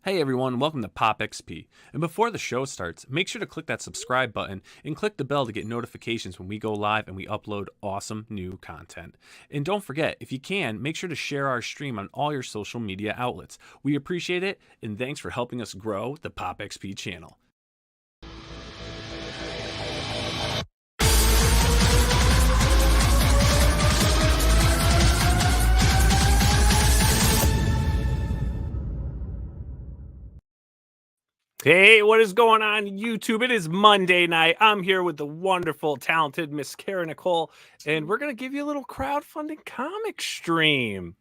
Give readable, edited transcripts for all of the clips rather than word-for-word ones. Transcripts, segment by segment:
Hey everyone, welcome to Pop XP. And before the show starts, make sure to click that subscribe button and click the bell to get notifications when we go live and we upload awesome new content. And don't forget, if you can, make sure to share our stream on all your social media outlets. We appreciate it, and thanks for helping us grow the Pop XP channel. Hey, what is going on YouTube? It is Monday night. I'm here with the wonderful, talented Miss Cara Nicole, and we're going to give you a little crowdfunding comic stream.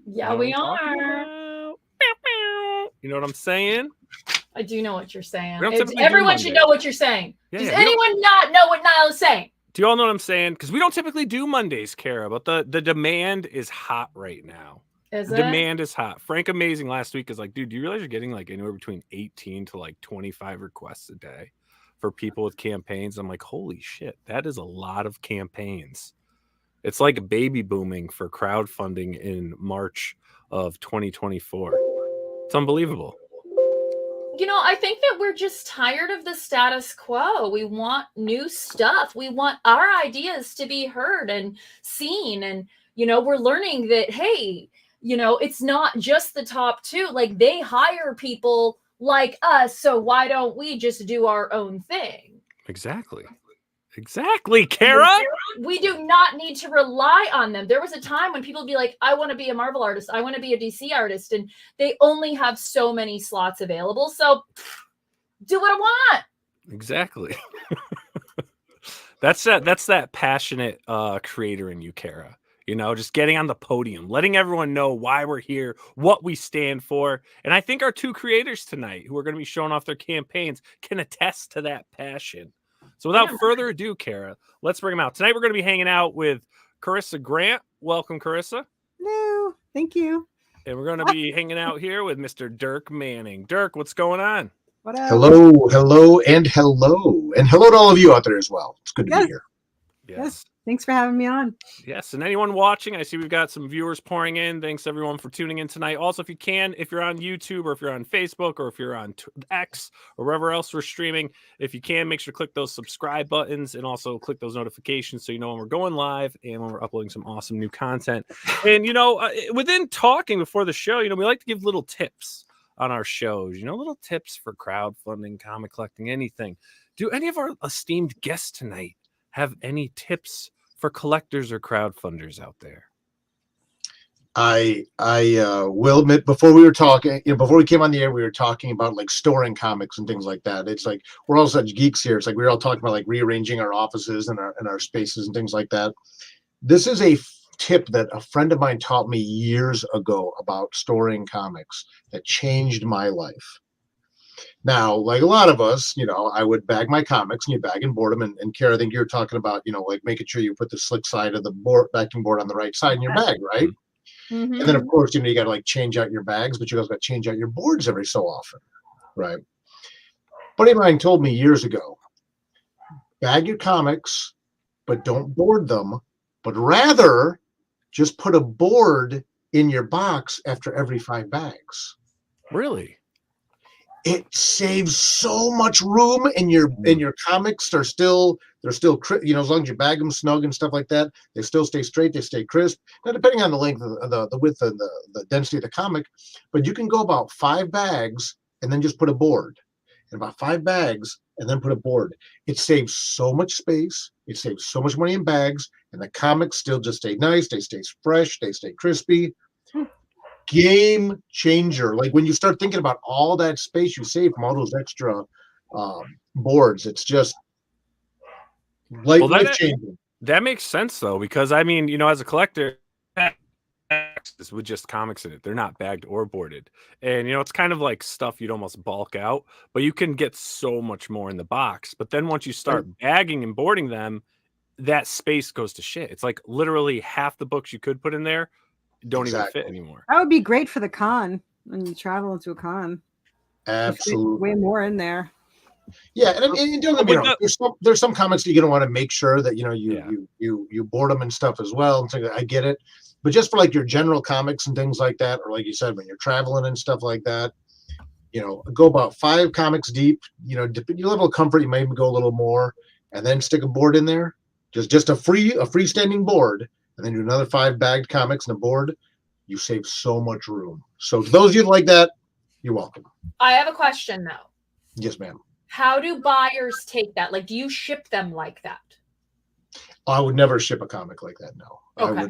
Yeah, we are. You know what I'm saying? I do know what you're saying. Everyone should know what you're saying. Does yeah, anyone not know what Nile is saying? Do you all know what I'm saying? Because we don't typically do Mondays, Cara, but the demand is hot right now. Demand is hot. Frank Amazing last week is like, dude, do you realize you're getting like anywhere between 18 to like 25 requests a day for people with campaigns? I'm like, holy shit, that is a lot of campaigns. It's like baby booming for crowdfunding in March of 2024. It's unbelievable. You know, I think that we're just tired of the status quo. We want new stuff. We want our ideas to be heard and seen. And, you know, we're learning that, hey, you know, it's not just the top two. Like, they hire people like us, so why don't we just do our own thing? Exactly, Cara. We do not need to rely on them. There was a time when people would be like, I want to be a Marvel artist, I want to be a DC artist, and they only have so many slots available. So do what I want. Exactly. That's that passionate creator in you, Cara. You know, just getting on the podium, letting everyone know why we're here, what we stand for. And I think our two creators tonight who are going to be showing off their campaigns can attest to that passion. So without further ado, Cara, let's bring them out. Tonight we're going to be hanging out with Corissa Grant. Welcome, Corissa. Hello. Thank you. And we're going to be hanging out here with Mr. Dirk Manning. Dirk, what's going on? What up? Hello. And hello to all of you out there as well. It's good to be here. Yes. Thanks for having me on. Yes, and anyone watching, I see we've got some viewers pouring in. Thanks everyone for tuning in tonight. Also, if you can, if you're on YouTube or if you're on Facebook or if you're on X or wherever else we're streaming, if you can, make sure to click those subscribe buttons and also click those notifications so you know when we're going live and when we're uploading some awesome new content. And, you know, within talking before the show, you know, we like to give little tips on our shows, you know, little tips for crowdfunding, comic collecting, anything. Do any of our esteemed guests tonight have any tips for collectors or crowdfunders out there? I will admit, before we were talking, you know, before we came on the air, we were talking about like storing comics and things like that. It's like we're all such geeks here. It's like we're all talking about like rearranging our offices and our spaces and things like that. This is a tip that a friend of mine taught me years ago about storing comics that changed my life. Now, like a lot of us, you know, I would bag my comics and you bag and board them. And Cara, I think you're talking about, you know, like making sure you put the slick side of the backing board on the right side in your bag, right? Mm-hmm. And then, of course, you know, you got to like change out your bags, but you also got to change out your boards every so often, right? Buddy of mine told me years ago, bag your comics, but don't board them, but rather just put a board in your box after every 5 bags. Really? It saves so much room, and your comics are still you know, as long as you bag them snug and stuff like that, they still stay straight, they stay crisp. Now, depending on the length of the width and the density of the comic, but you can go about 5 bags and then just put a board, and about 5 bags and then put a board. It saves so much space, it saves so much money in bags, and the comics still just stay nice, they stay fresh, they stay crispy. Game changer. Like when you start thinking about all that space you save from all those extra boards, it's just life changing. That makes sense though, because I mean, you know, as a collector with just comics in it, they're not bagged or boarded, and you know, it's kind of like stuff you'd almost bulk out, but you can get so much more in the box. But then once you start bagging and boarding them, that space goes to shit. It's like literally half the books you could put in there don't even fit anymore. That would be great for the con when you travel into a con. Absolutely. Way more in there. Yeah, and don't get me wrong, there's some comics that you're gonna want to make sure that you know you board them and stuff as well. And so I get it, but just for like your general comics and things like that, or like you said, when you're traveling and stuff like that, go about 5 comics deep. Your level of comfort, you may even go a little more, and then stick a board in there, just a freestanding board, and then do another 5 bagged comics and a board. You save so much room. So to those of you like that, you're welcome. I have a question though. Yes, ma'am. How do buyers take that? Like, do you ship them like that? I would never ship a comic like that. No, Okay.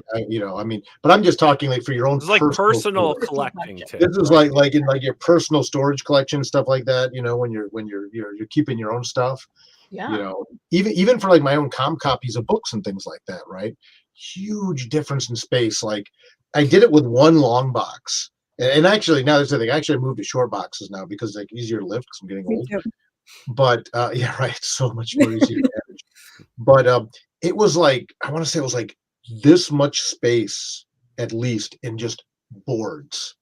but I'm just talking like for your own. It's like personal storage. collecting tip. This is like in your personal storage collection, stuff like that. When you're keeping your own stuff. Yeah. Even for like my own copies of books and things like that, right? Huge difference in space. Like I did it with one long box, and actually now there's the thing. Actually, I moved to short boxes now because it's like easier to lift because I'm getting old. But yeah, right. So much more easy to manage. But it was like, I want to say it was like this much space at least in just boards.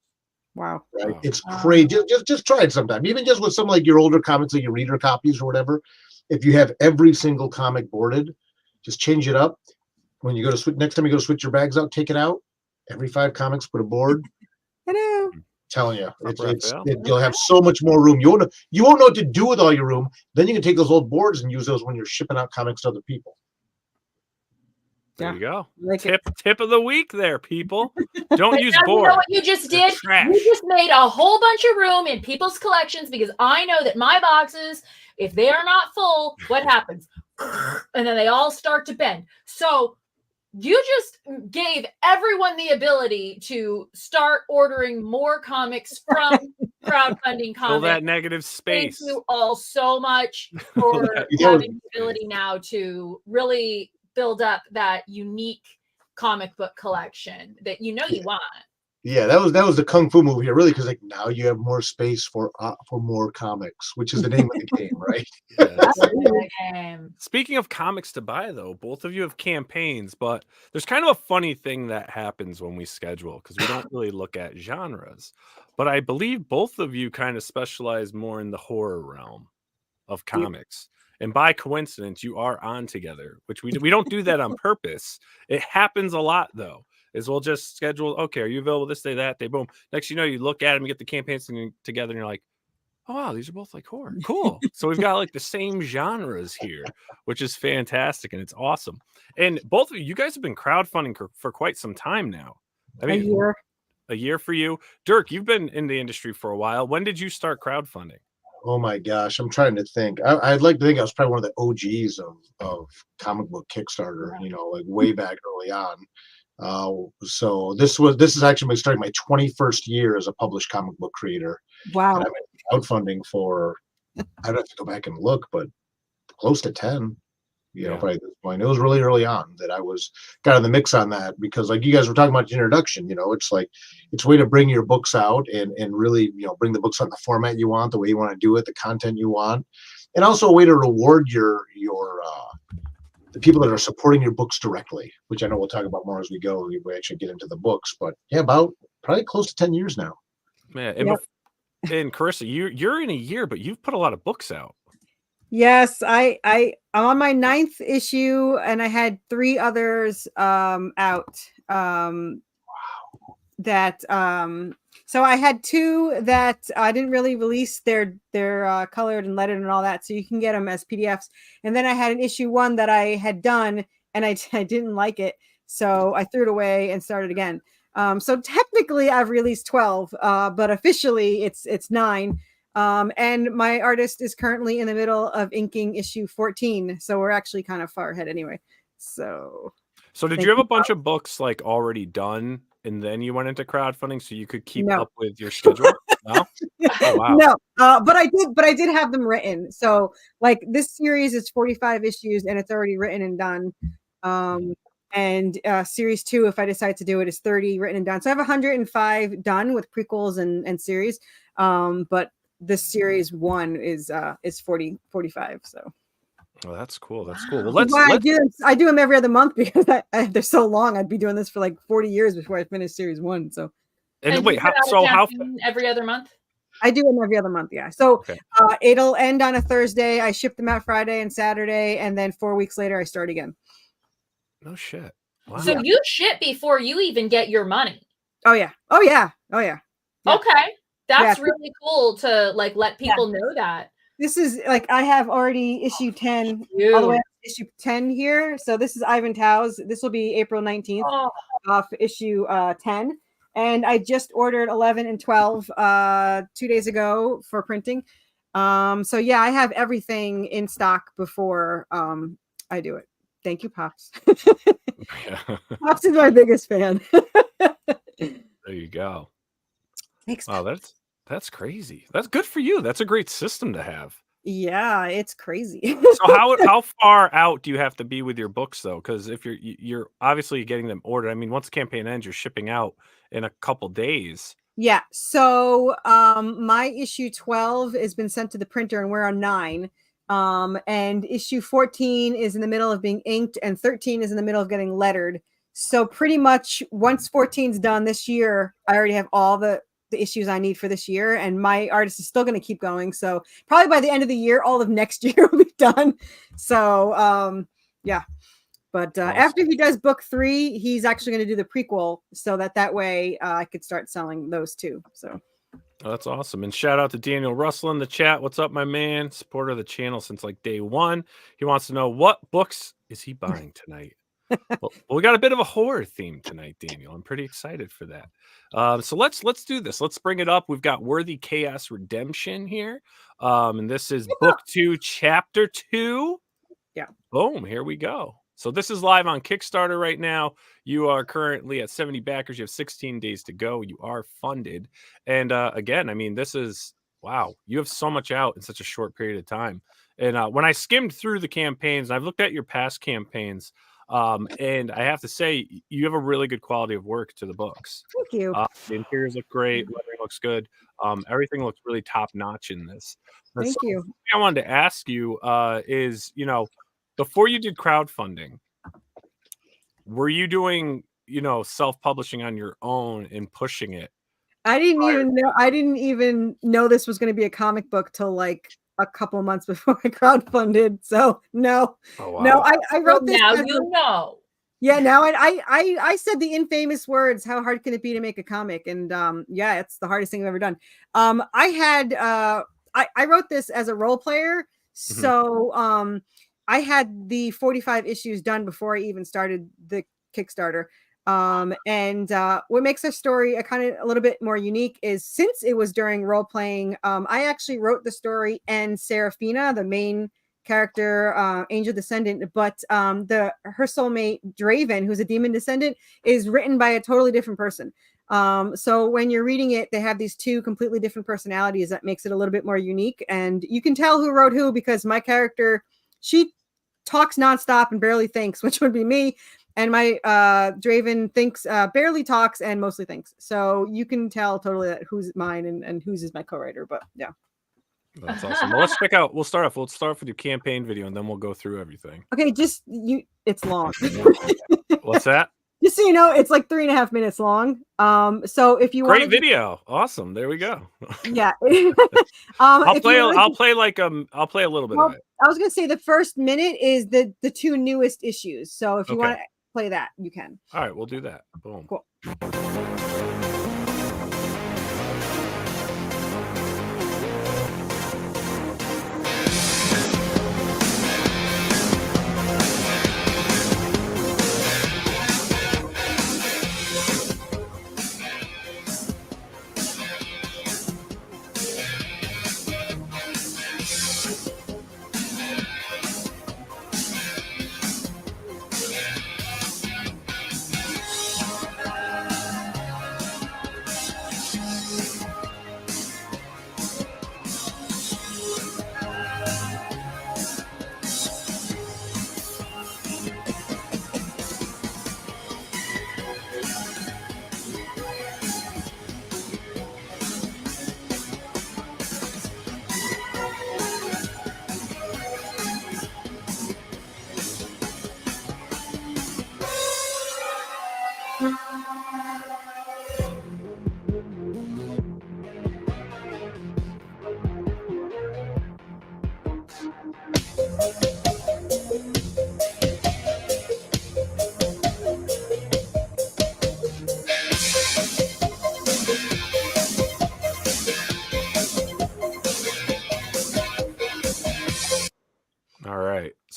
Wow. Right. It's crazy. Just try it sometime. Even just with some like your older comics, like your reader copies or whatever. If you have every single comic boarded, just change it up. When you go to switch, next time you go to switch your bags out, take it out. Every 5 comics, put a board. Hello. Telling you, you'll have so much more room. You won't know what to do with all your room. Then you can take those old boards and use those when you're shipping out comics to other people. There you go. Like tip of the week there, people. Don't use boards. You know what you just did? Trash. You just made a whole bunch of room in people's collections because I know that my boxes, if they are not full, what happens? And then they all start to bend. So you just gave everyone the ability to start ordering more comics from crowdfunding comics. Fill that negative space. Thank you all so much for having the ability now to really build up that unique comic book collection that you want. Yeah, that was the kung fu move here, really, because like now you have more space for more comics, which is the name of the game, right? That's the game. Speaking of comics to buy, though, both of you have campaigns, but there's kind of a funny thing that happens when we schedule because we don't really look at genres. But I believe both of you kind of specialize more in the horror realm of comics. And by coincidence, you are on together, which we don't do that on purpose. It happens a lot, though. Is we'll just schedule, okay, are you available this day, that day? Boom. Next, you look at them, you get the campaigns together, and you're like, oh, wow, these are both like horror. Cool. So we've got like the same genres here, which is fantastic, and it's awesome. And both of you guys have been crowdfunding for quite some time now. I mean, a year for you. Dirk, you've been in the industry for a while. When did you start crowdfunding? Oh my gosh, I'm trying to think. I'd like to think I was probably one of the OGs of comic book Kickstarter, like way back early on. So this is actually starting my 21st year as a published comic book creator. Wow. And I've been crowdfunding for, I'd have to go back and look, but close to 10, by this point. It was really early on that I got in the mix on that because like you guys were talking about the introduction, it's like, it's a way to bring your books out and really, bring the books on the format you want, the way you want to do it, the content you want, and also a way to reward the people that are supporting your books directly, which I know we'll talk about more as we go. We actually get into the books, but yeah, about probably close to 10 years now. Man, and Corissa, you're in a year, but you've put a lot of books out. Yes, I'm on my 9th issue, and I had 3 others out. So I had 2 that I didn't really release their colored and lettered and all that, so you can get them as PDFs. And then I had an issue 1 that I had done, and I didn't like it, so I threw it away and started again. So technically I've released 12, but officially it's 9. And my artist is currently in the middle of inking issue 14, so we're actually kind of far ahead anyway. So did you have a bunch of books like already done and then you went into crowdfunding so you could keep up with your schedule? No? Oh, wow. No, but I did have them written. So like this series is 45 issues and it's already written and done. And series 2, if I decide to do it, is 30 written and done. So I have 105 done with prequels and series. But this series 1 is 45. So. Oh, that's cool. That's cool. Well, I do them every other month because they're so long. I'd be doing this for like 40 years before I finish series 1. So. And wait, how every other month? I do them every other month. Yeah. So it'll end on a Thursday. I ship them out Friday and Saturday, and then 4 weeks later I start again. No shit. Wow. So you ship before you even get your money. Oh yeah. Okay. That's Yeah. really cool to like let people know that. This is like I have already issue 10 all the way up to issue 10 here. So this is Ivan Tao's. This will be April 19th for issue 10. And I just ordered 11 and 12 2 days ago for printing. So yeah, I have everything in stock before I do it. Thank you, Pops. Pops is my biggest fan. There you go. Thanks. Wow, that's crazy. That's good for you. That's a great system to have. Yeah, it's crazy. So how far out do you have to be with your books though? Because if you're obviously getting them ordered. I mean, once the campaign ends, you're shipping out in a couple days. Yeah. So my issue 12 has been sent to the printer and we're on 9. And issue 14 is in the middle of being inked and 13 is in the middle of getting lettered. So pretty much once 14 is done this year, I already have all the issues I need for this year. And my artist is still going to keep going. So probably by the end of the year, all of next year will be done. So yeah. But Awesome. After he does book 3, he's actually going to do the prequel so that way I could start selling those too. So that's awesome. And shout out to Daniel Russell in the chat. What's up, my man? Supporter of the channel since like day 1. He wants to know what books is he buying tonight. Well, we got a bit of a horror theme tonight, Daniel. I'm pretty excited for that. So let's do this. Let's bring it up. We've got Worthy Chaos Redemption here. And this is book 2, chapter 2. Yeah. Boom. Here we go. So this is live on Kickstarter right now. You are currently at 70 backers. You have 16 days to go. You are funded. And again, I mean, this is, wow, you have so much out in such a short period of time. And when I skimmed through the campaigns, I've looked at your past campaigns, and I have to say, you have a really good quality of work to the books. Thank you. The interiors look great. Lettering looks good. Everything looks really top notch in this. Thank you. The thing I wanted to ask you is, you know, before you did crowdfunding, were you doing, you know, self-publishing on your own and pushing it? I didn't even know this was going to be a comic book till like a couple of months before I crowdfunded. So no, no, I wrote this. Now you know. Yeah, now I said the infamous words, how hard can it be to make a comic? And yeah, it's the hardest thing I've ever done. I wrote this as a role player. So I had the 45 issues done before I even started the Kickstarter. And what makes our story a little bit more unique is since it was during role playing, I actually wrote the story and Seraphina, the main character, angel descendant, but her soulmate Draven, who's a demon descendant, is written by a totally different person. So when you're reading it, they have these 2 completely different personalities that makes it a little bit more unique. And you can tell who wrote who because my character, she talks nonstop and barely thinks, which would be me. And my Draven thinks, barely talks and mostly thinks. So you can tell totally that who's mine and whose is my co-writer. But yeah. That's awesome. Well, let's check out. We'll start off with your campaign video and then we'll go through everything. Okay, it's long. What's that? Just so you know, it's like 3.5 minutes long. So if you want video, awesome. There we go. Yeah. I'll play a little bit of it. I was gonna say the first minute is the 2 newest issues. So if you want to play that, you can. All right, we'll do that. Boom. Cool.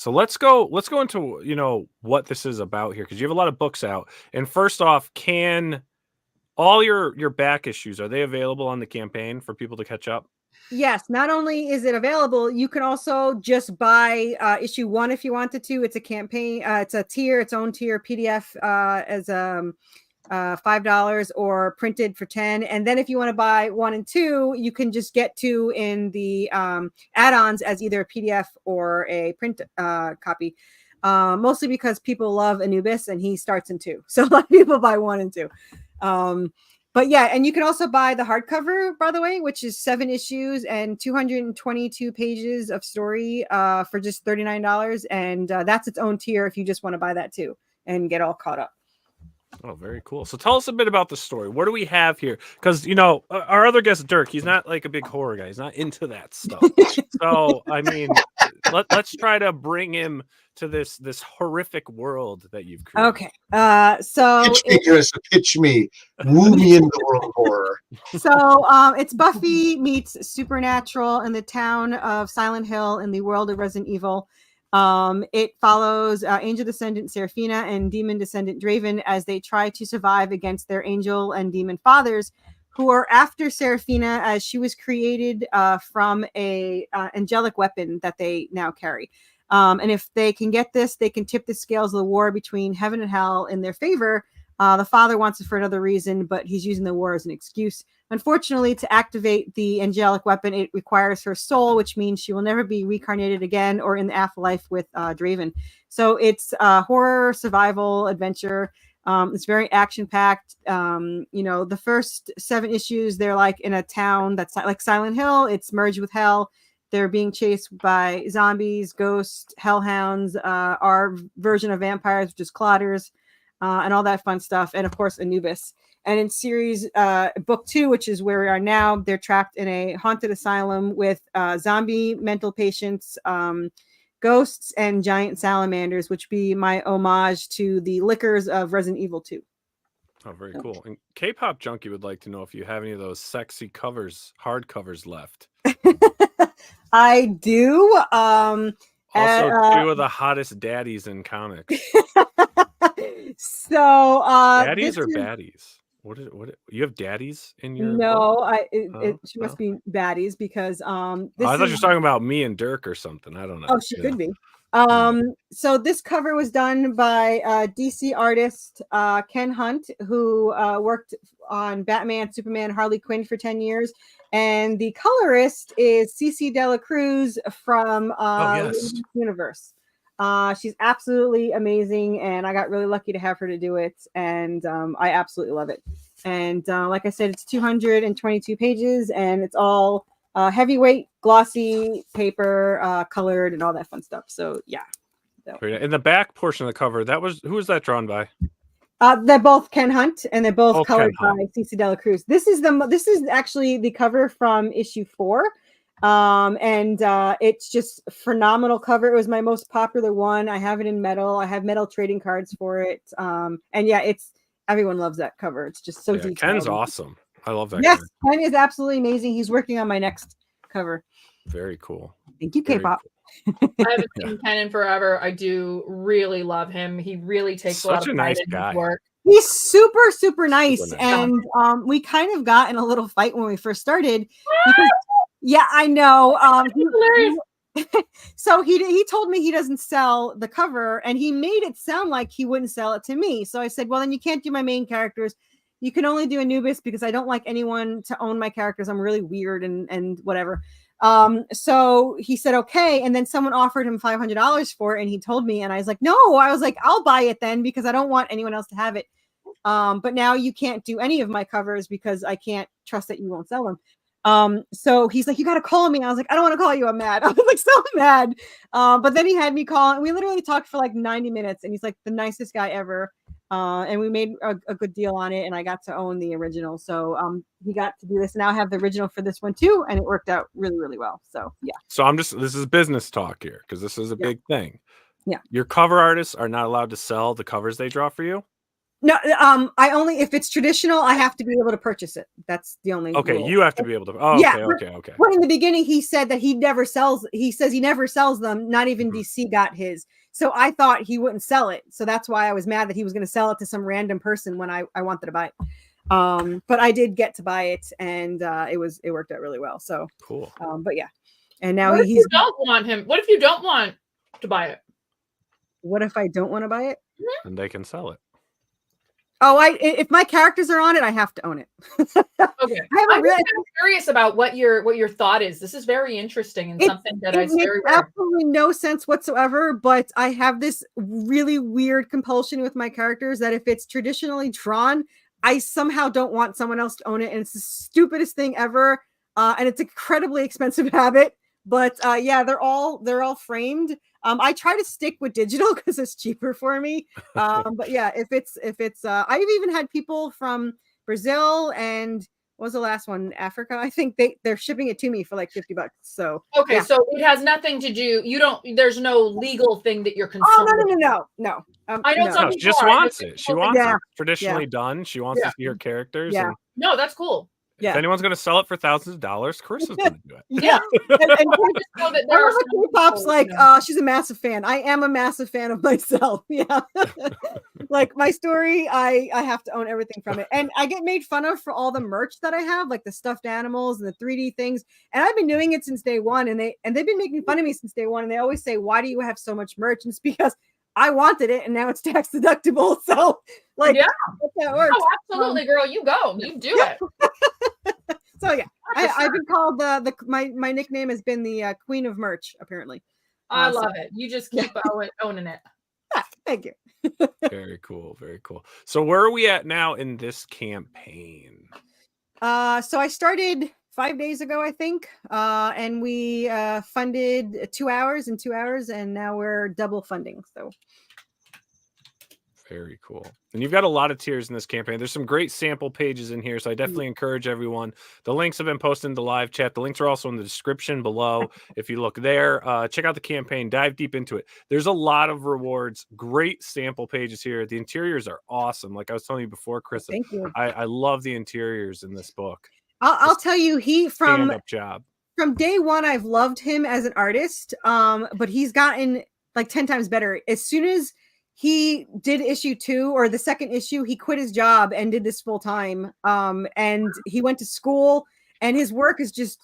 So let's go into, you know, what this is about here, because you have a lot of books out. And first off, can all your back issues, are they available on the campaign for people to catch up? Yes, not only is it available, you can also just buy issue 1 if you wanted to. It's a campaign, it's a tier, its own tier PDF as $5 or printed for 10. And then if you want to buy 1 and 2, you can just get 2 in the add-ons as either a PDF or a print copy. Mostly because people love Anubis and he starts in 2. So a lot of people buy 1 and 2. But yeah, and you can also buy the hardcover, by the way, which is 7 issues and 222 pages of story for just $39. And that's its own tier if you just want to buy that too and get all caught up. Oh, very cool. So tell us a bit about the story. What do we have here? Because, you know, our other guest, Dirk, he's not like a big horror guy. He's not into that stuff. So, I mean, let's try to bring him to this horrific world that you've created. Okay. So pitch me, Carissa, pitch me. Woo me into the world of horror. So it's Buffy meets Supernatural in the town of Silent Hill in the world of Resident Evil. It follows angel descendant Seraphina and demon descendant Draven as they try to survive against their angel and demon fathers, who are after Seraphina as she was created from a angelic weapon that they now carry. And if they can get this, they can tip the scales of the war between heaven and hell in their favor. The father wants it for another reason, but he's using the war as an excuse. Unfortunately, to activate the angelic weapon, it requires her soul, which means she will never be reincarnated again or in the afterlife with Draven. So it's a horror, survival, adventure. It's very action-packed. You know, the first 7 issues, they're like in a town that's like Silent Hill. It's merged with hell. They're being chased by zombies, ghosts, hellhounds, our version of vampires, which is clotters, and all that fun stuff. And of course, Anubis. And in series book 2, which is where we are now, they're trapped in a haunted asylum with zombie mental patients, ghosts, and giant salamanders, which be my homage to the liquors of Resident Evil 2. Oh, very cool. And K-Pop Junkie would like to know if you have any of those sexy covers, hard covers left. I do. Also, 2 of the hottest daddies in comics. So, daddies or baddies? What you have daddies in your no? book? She must be baddies because I thought you were talking about me and Dirk or something. I don't know. Oh, she could be. So this cover was done by DC artist Ken Hunt, who worked on Batman, Superman, Harley Quinn for 10 years. And the colorist is Cece Dela Cruz from yes. Universe. She's absolutely amazing, and I got really lucky to have her to do it, and I absolutely love it. And like I said, it's 222 pages, and it's all heavyweight, glossy paper, colored, and all that fun stuff. So yeah. In the back portion of the cover, who was that drawn by? They're both Ken Hunt, and they're both colored by Cece Dela Cruz. This is actually the cover from issue 4. And it's just a phenomenal cover. It was my most popular one. I have it in metal. I have metal trading cards for it. And yeah, everyone loves that cover. It's just so detailed. Ken's awesome. I love that. Yes, Ken is absolutely amazing. He's working on my next cover. Very cool. Thank you, K-Pop. Cool. I haven't seen Ken in forever. I do really love him. He really takes such a lot of nice pride in guy. his work. He's super, super nice. Super nice. And we kind of got in a little fight when we first started. Because, yeah, I know. So he told me he doesn't sell the cover, and he made it sound like he wouldn't sell it to me. So I said, well, then you can't do my main characters. You can only do Anubis because I don't like anyone to own my characters. I'm really weird and whatever. So he said, okay. And then someone offered him $500 for it, and he told me, and I was like, no, I was like, I'll buy it then because I don't want anyone else to have it. But now you can't do any of my covers because I can't trust that you won't sell them. So he's like, you got to call me. I was like, I don't want to call you. I'm mad. I was like, so mad. But then he had me call, and we literally talked for like 90 minutes, and he's like the nicest guy ever. And we made a good deal on it, and I got to own the original. So he got to do this. Now I have the original for this one too, and it worked out really, really well. So yeah. So this is business talk here because this is a big thing. Yeah. Your cover artists are not allowed to sell the covers they draw for you? No, I only if it's traditional, I have to be able to purchase it. That's the only. Okay, rule. you have to be able to. Oh, Yeah, okay. But in the beginning, he said that he never sells. He says he never sells them. Not even DC got his. So I thought he wouldn't sell it. So that's why I was mad that he was going to sell it to some random person when I wanted to buy it. But I did get to buy it, and it worked out really well. So cool. But yeah, and now What if he's. you don't want him? What if you don't want to buy it? What if I don't want to buy it? And they can sell it. Oh, if my characters are on it, I have to own it. Okay, I'm curious about what your thought is. This is very interesting and something that I very absolutely no sense whatsoever. But I have this really weird compulsion with my characters that if it's traditionally drawn, I somehow don't want someone else to own it, and it's the stupidest thing ever. And it's an incredibly expensive habit. But yeah, they're all framed. I try to stick with digital because it's cheaper for me. But yeah, if it's I've even had people from Brazil and what was the last one? Africa. I think they're shipping it to me for like $50. So okay, yeah. so it has nothing to do. You don't. There's no legal thing that you're concerned. Oh no. I know some No, she people just are. wants it. She wants Yeah. it traditionally done. She wants to see her characters. Yeah. And No, that's cool. if anyone's going to sell it for thousands of dollars, Carissa's going to do it. Yeah. And I just know that there are some K-pop's people, like, you know. she's a massive fan. I am a massive fan of myself. Yeah. Like my story, I have to own everything from it. And I get made fun of for all the merch that I have, like the stuffed animals and the 3D things. And I've been doing it since day one. And they've been making fun of me since day one. And they always say, why do you have so much merch? And it's because I wanted it and now it's tax deductible. So like, yeah, that works. Oh, absolutely, girl. You go. You do it. So yeah, I've been called my nickname has been the Queen of Merch, apparently. I love it. You just keep owning it. Thank you. Very cool. Very cool. So where are we at now in this campaign? So I started 5 days ago, I think, and we funded 2 hours in 2 hours, and now we're double funding. So very cool. And you've got a lot of tiers in this campaign. There's some great sample pages in here, so I definitely encourage everyone. The links have been posted in the live chat. The links are also in the description below. If you look there, check out the campaign, dive deep into it. There's a lot of rewards, great sample pages here. The interiors are awesome. Like I was telling you before, Chris, thank you. I love the interiors in this book. I'll tell you, stand-up job. From day one, I've loved him as an artist, but he's gotten like 10 times better. As soon as he did issue 2 or the second issue, he quit his job and did this full time. And he went to school, and his work has just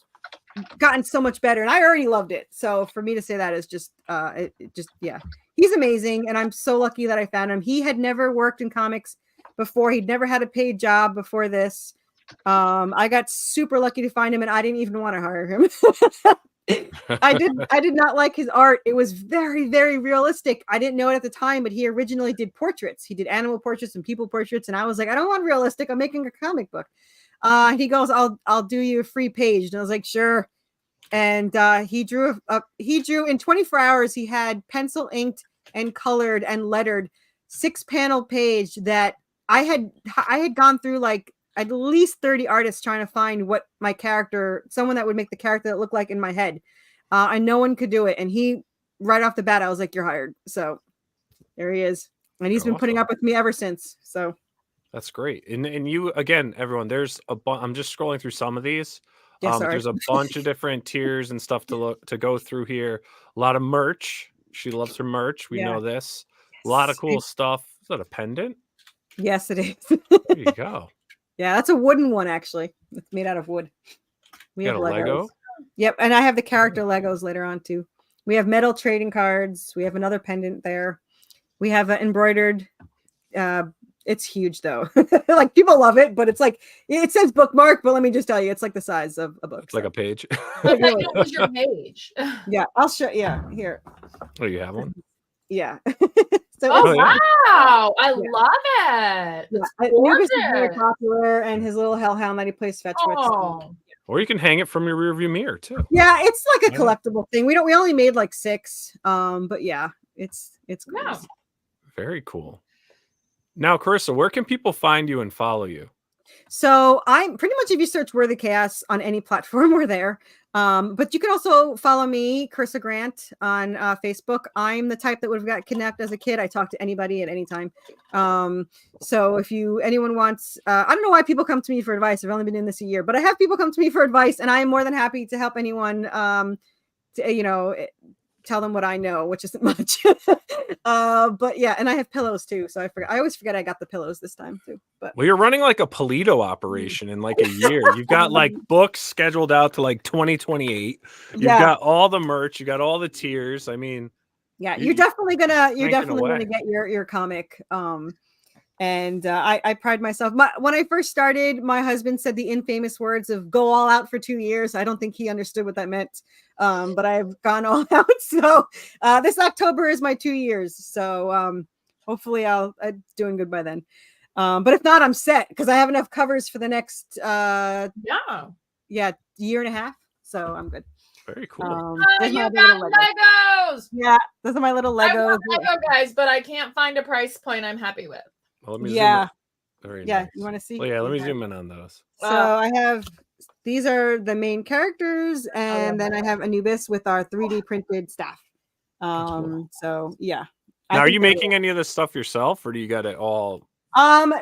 gotten so much better. And I already loved it. So for me to say that is just, yeah, he's amazing. And I'm so lucky that I found him. He had never worked in comics before. He'd never had a paid job before this. I got super lucky to find him, and I didn't even want to hire him. I did not like his art. It was very, very realistic. I didn't know it at the time, but he originally did portraits. He did animal portraits and people portraits, and I was like, I don't want realistic. I'm making a comic book. He goes, I'll do you a free page, and I was like, sure. And he drew in 24 hours. He had pencil inked and colored and lettered 6-panel page that I had gone through like at least 30 artists trying to find what my character, someone that would make the character that looked like in my head. And no one could do it. And he, right off the bat, I was like, you're hired. So there he is. And he's been putting up with me ever since. So that's great. And you, again, everyone, there's I'm just scrolling through some of these. There's a bunch of different tiers and stuff to go through here. A lot of merch. She loves her merch. We know this. Yes. A lot of cool stuff. Is that a pendant? Yes, it is. There you go. Yeah, that's a wooden one, actually. It's made out of wood. We have Legos. Lego? Yep, and I have the character Legos later on, too. We have metal trading cards. We have another pendant there. We have an embroidered. It's huge, though. Like, people love it, but it's like, it says bookmark, but let me just tell you, it's like the size of a book. It's like a page. It was your page. Yeah, I'll show. Yeah, here. Oh, you have one? Yeah. So wow, I love it. Yeah. Lucas is very popular, and his little hellhound that he plays fetch with. Or you can hang it from your rearview mirror too. Yeah, it's like a collectible thing. We only made like 6, but yeah, it's cool. Yeah. Very cool. Now, Corissa, where can people find you and follow you? So I'm pretty much, if you search Worthy Chaos on any platform, we're there. But you can also follow me, Corissa Grant, on Facebook. I'm the type that would have got kidnapped as a kid. I talk to anybody at any time. So if anyone wants, I don't know why people come to me for advice. I've only been in this a year, but I have people come to me for advice, and I am more than happy to help anyone. Tell them what I know, which isn't much. But yeah, and I have pillows too. So I always forget I got the pillows this time too. But well, you're running like a Polito operation in like a year. You've got like books scheduled out to like 2028. You've got all the merch, you got all the tiers. I mean, yeah, you're definitely gonna get your comic. And I pride myself. When I first started, my husband said the infamous words of "go all out" for 2 years. I don't think he understood what that meant, but I've gone all out. So this October is my 2 years. So hopefully I'm doing good by then. But if not, I'm set because I have enough covers for the next year and a half. So I'm good. Very cool. You got Legos. Yeah, those are my little Legos. I want Lego guys, but I can't find a price point I'm happy with. Well, let me zoom in. Very nice. You want to see? Well, yeah, let me zoom in on those. So I have, these are the main characters, and then I have Anubis with our 3D printed staff. Cool. So yeah. Now, are you making any of this stuff yourself, or do you got it all?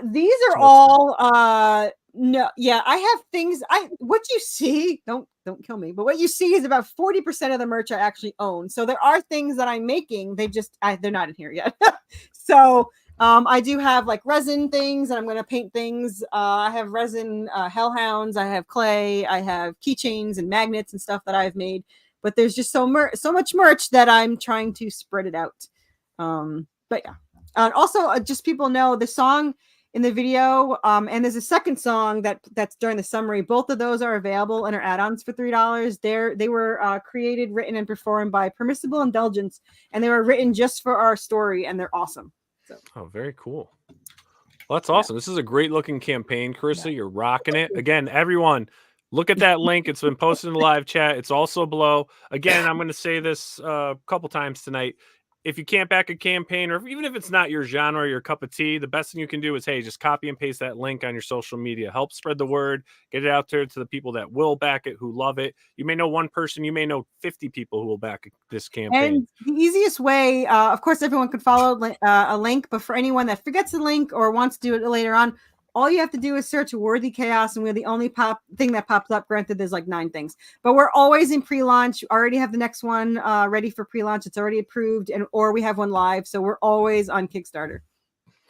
These are all no, yeah, I have things. What you see, don't kill me, but what you see is about 40% of the merch I actually own. So there are things that I'm making. They're not in here yet. So I do have like resin things, and I'm going to paint things. I have resin hellhounds. I have clay. I have keychains and magnets and stuff that I've made. But there's just so much merch that I'm trying to spread it out. But yeah, and also just people know the song in the video, and there's a second song that's during the summary. Both of those are available and are add-ons for $3. They were created, written, and performed by Permissible Indulgence, and they were written just for our story, and they're awesome. So. Oh, very cool. Well, that's awesome. This is a great looking campaign, Corissa. Yeah. You're rocking it. Again, everyone, look at that link. It's been posted in the live chat. It's also below. Again, I'm going to say this a couple times tonight. If you can't back a campaign, or even if it's not your genre or your cup of tea, the best thing you can do is, hey, just copy and paste that link on your social media. Help spread the word. Get it out there to the people that will back it, who love it. You may know one person. You may know 50 people who will back this campaign. And the easiest way, of course, everyone could follow a link. But for anyone that forgets the link or wants to do it later on, all you have to do is search Worthy Chaos, and we're the only thing that pops up. Granted, there's like 9 things, but we're always in pre-launch. Already have the next one ready for pre-launch. It's already approved, or we have one live. So we're always on Kickstarter.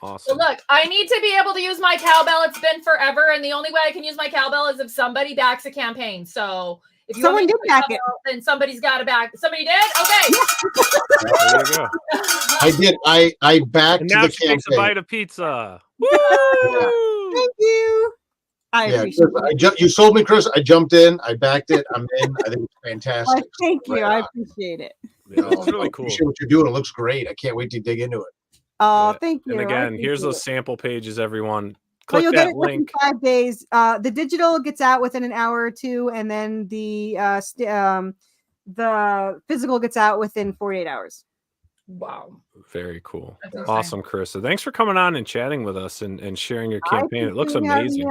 Awesome. So look, I need to be able to use my cowbell. It's been forever, and the only way I can use my cowbell is if somebody backs a campaign. So if you someone did back it, then somebody's got to back. Somebody did. Okay. There you go. I did. I backed and now the she campaign. takes a bite of pizza. Woo! Thank you. I appreciate it. You sold me, Chris. I jumped in. I backed it. I'm in. I think it's fantastic. Thank you. I appreciate it. Yeah, it's really cool. I appreciate what you're doing. It looks great. I can't wait to dig into it. Oh, thank you. And again, here's those sample pages, everyone. Click that get it link. In 5 days. The digital gets out within an hour or two, and then the physical gets out within 48 hours. Wow. Very cool. Awesome, Corissa. Thanks for coming on and chatting with us and sharing your campaign. It looks amazing.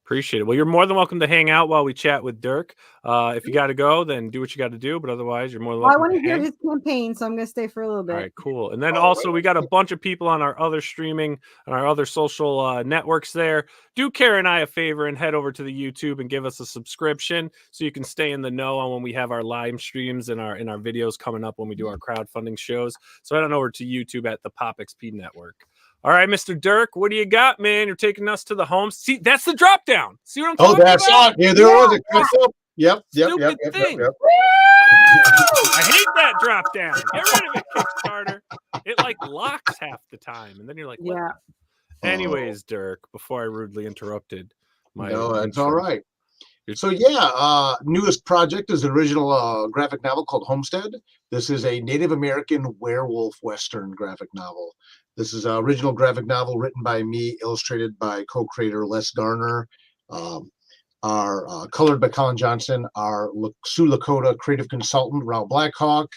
Appreciate it. Well, you're more than welcome to hang out while we chat with Dirk. If you got to go, then do what you got to do. But otherwise, you're more than welcome. I want to hear his campaign, so I'm going to stay for a little bit. All right, cool. And then also, we got a bunch of people on our other streaming and our other social networks there. Do Cara and I a favor and head over to the YouTube and give us a subscription so you can stay in the know on when we have our live streams and our videos coming up when we do our crowdfunding shows. So head on over to YouTube at the Pop XP Network. All right, Mr. Dirk, what do you got, man? You're taking us to the home. See, that's the drop down. See what I'm talking about? Oh, that's it. Yeah, there was a Yep. Thing. I hate that drop down. Get rid of it, Kickstarter. It like locks half the time, and then you're like, what? Yeah. Anyways, Dirk, before I rudely interrupted my. No, that's all right. So yeah, newest project is an original graphic novel called Homestead. This is a Native American werewolf Western graphic novel. This is an original graphic novel written by me, illustrated by co-creator Les Garner, colored by Colin Johnson, our Sioux Lakota creative consultant, Raul Blackhawk,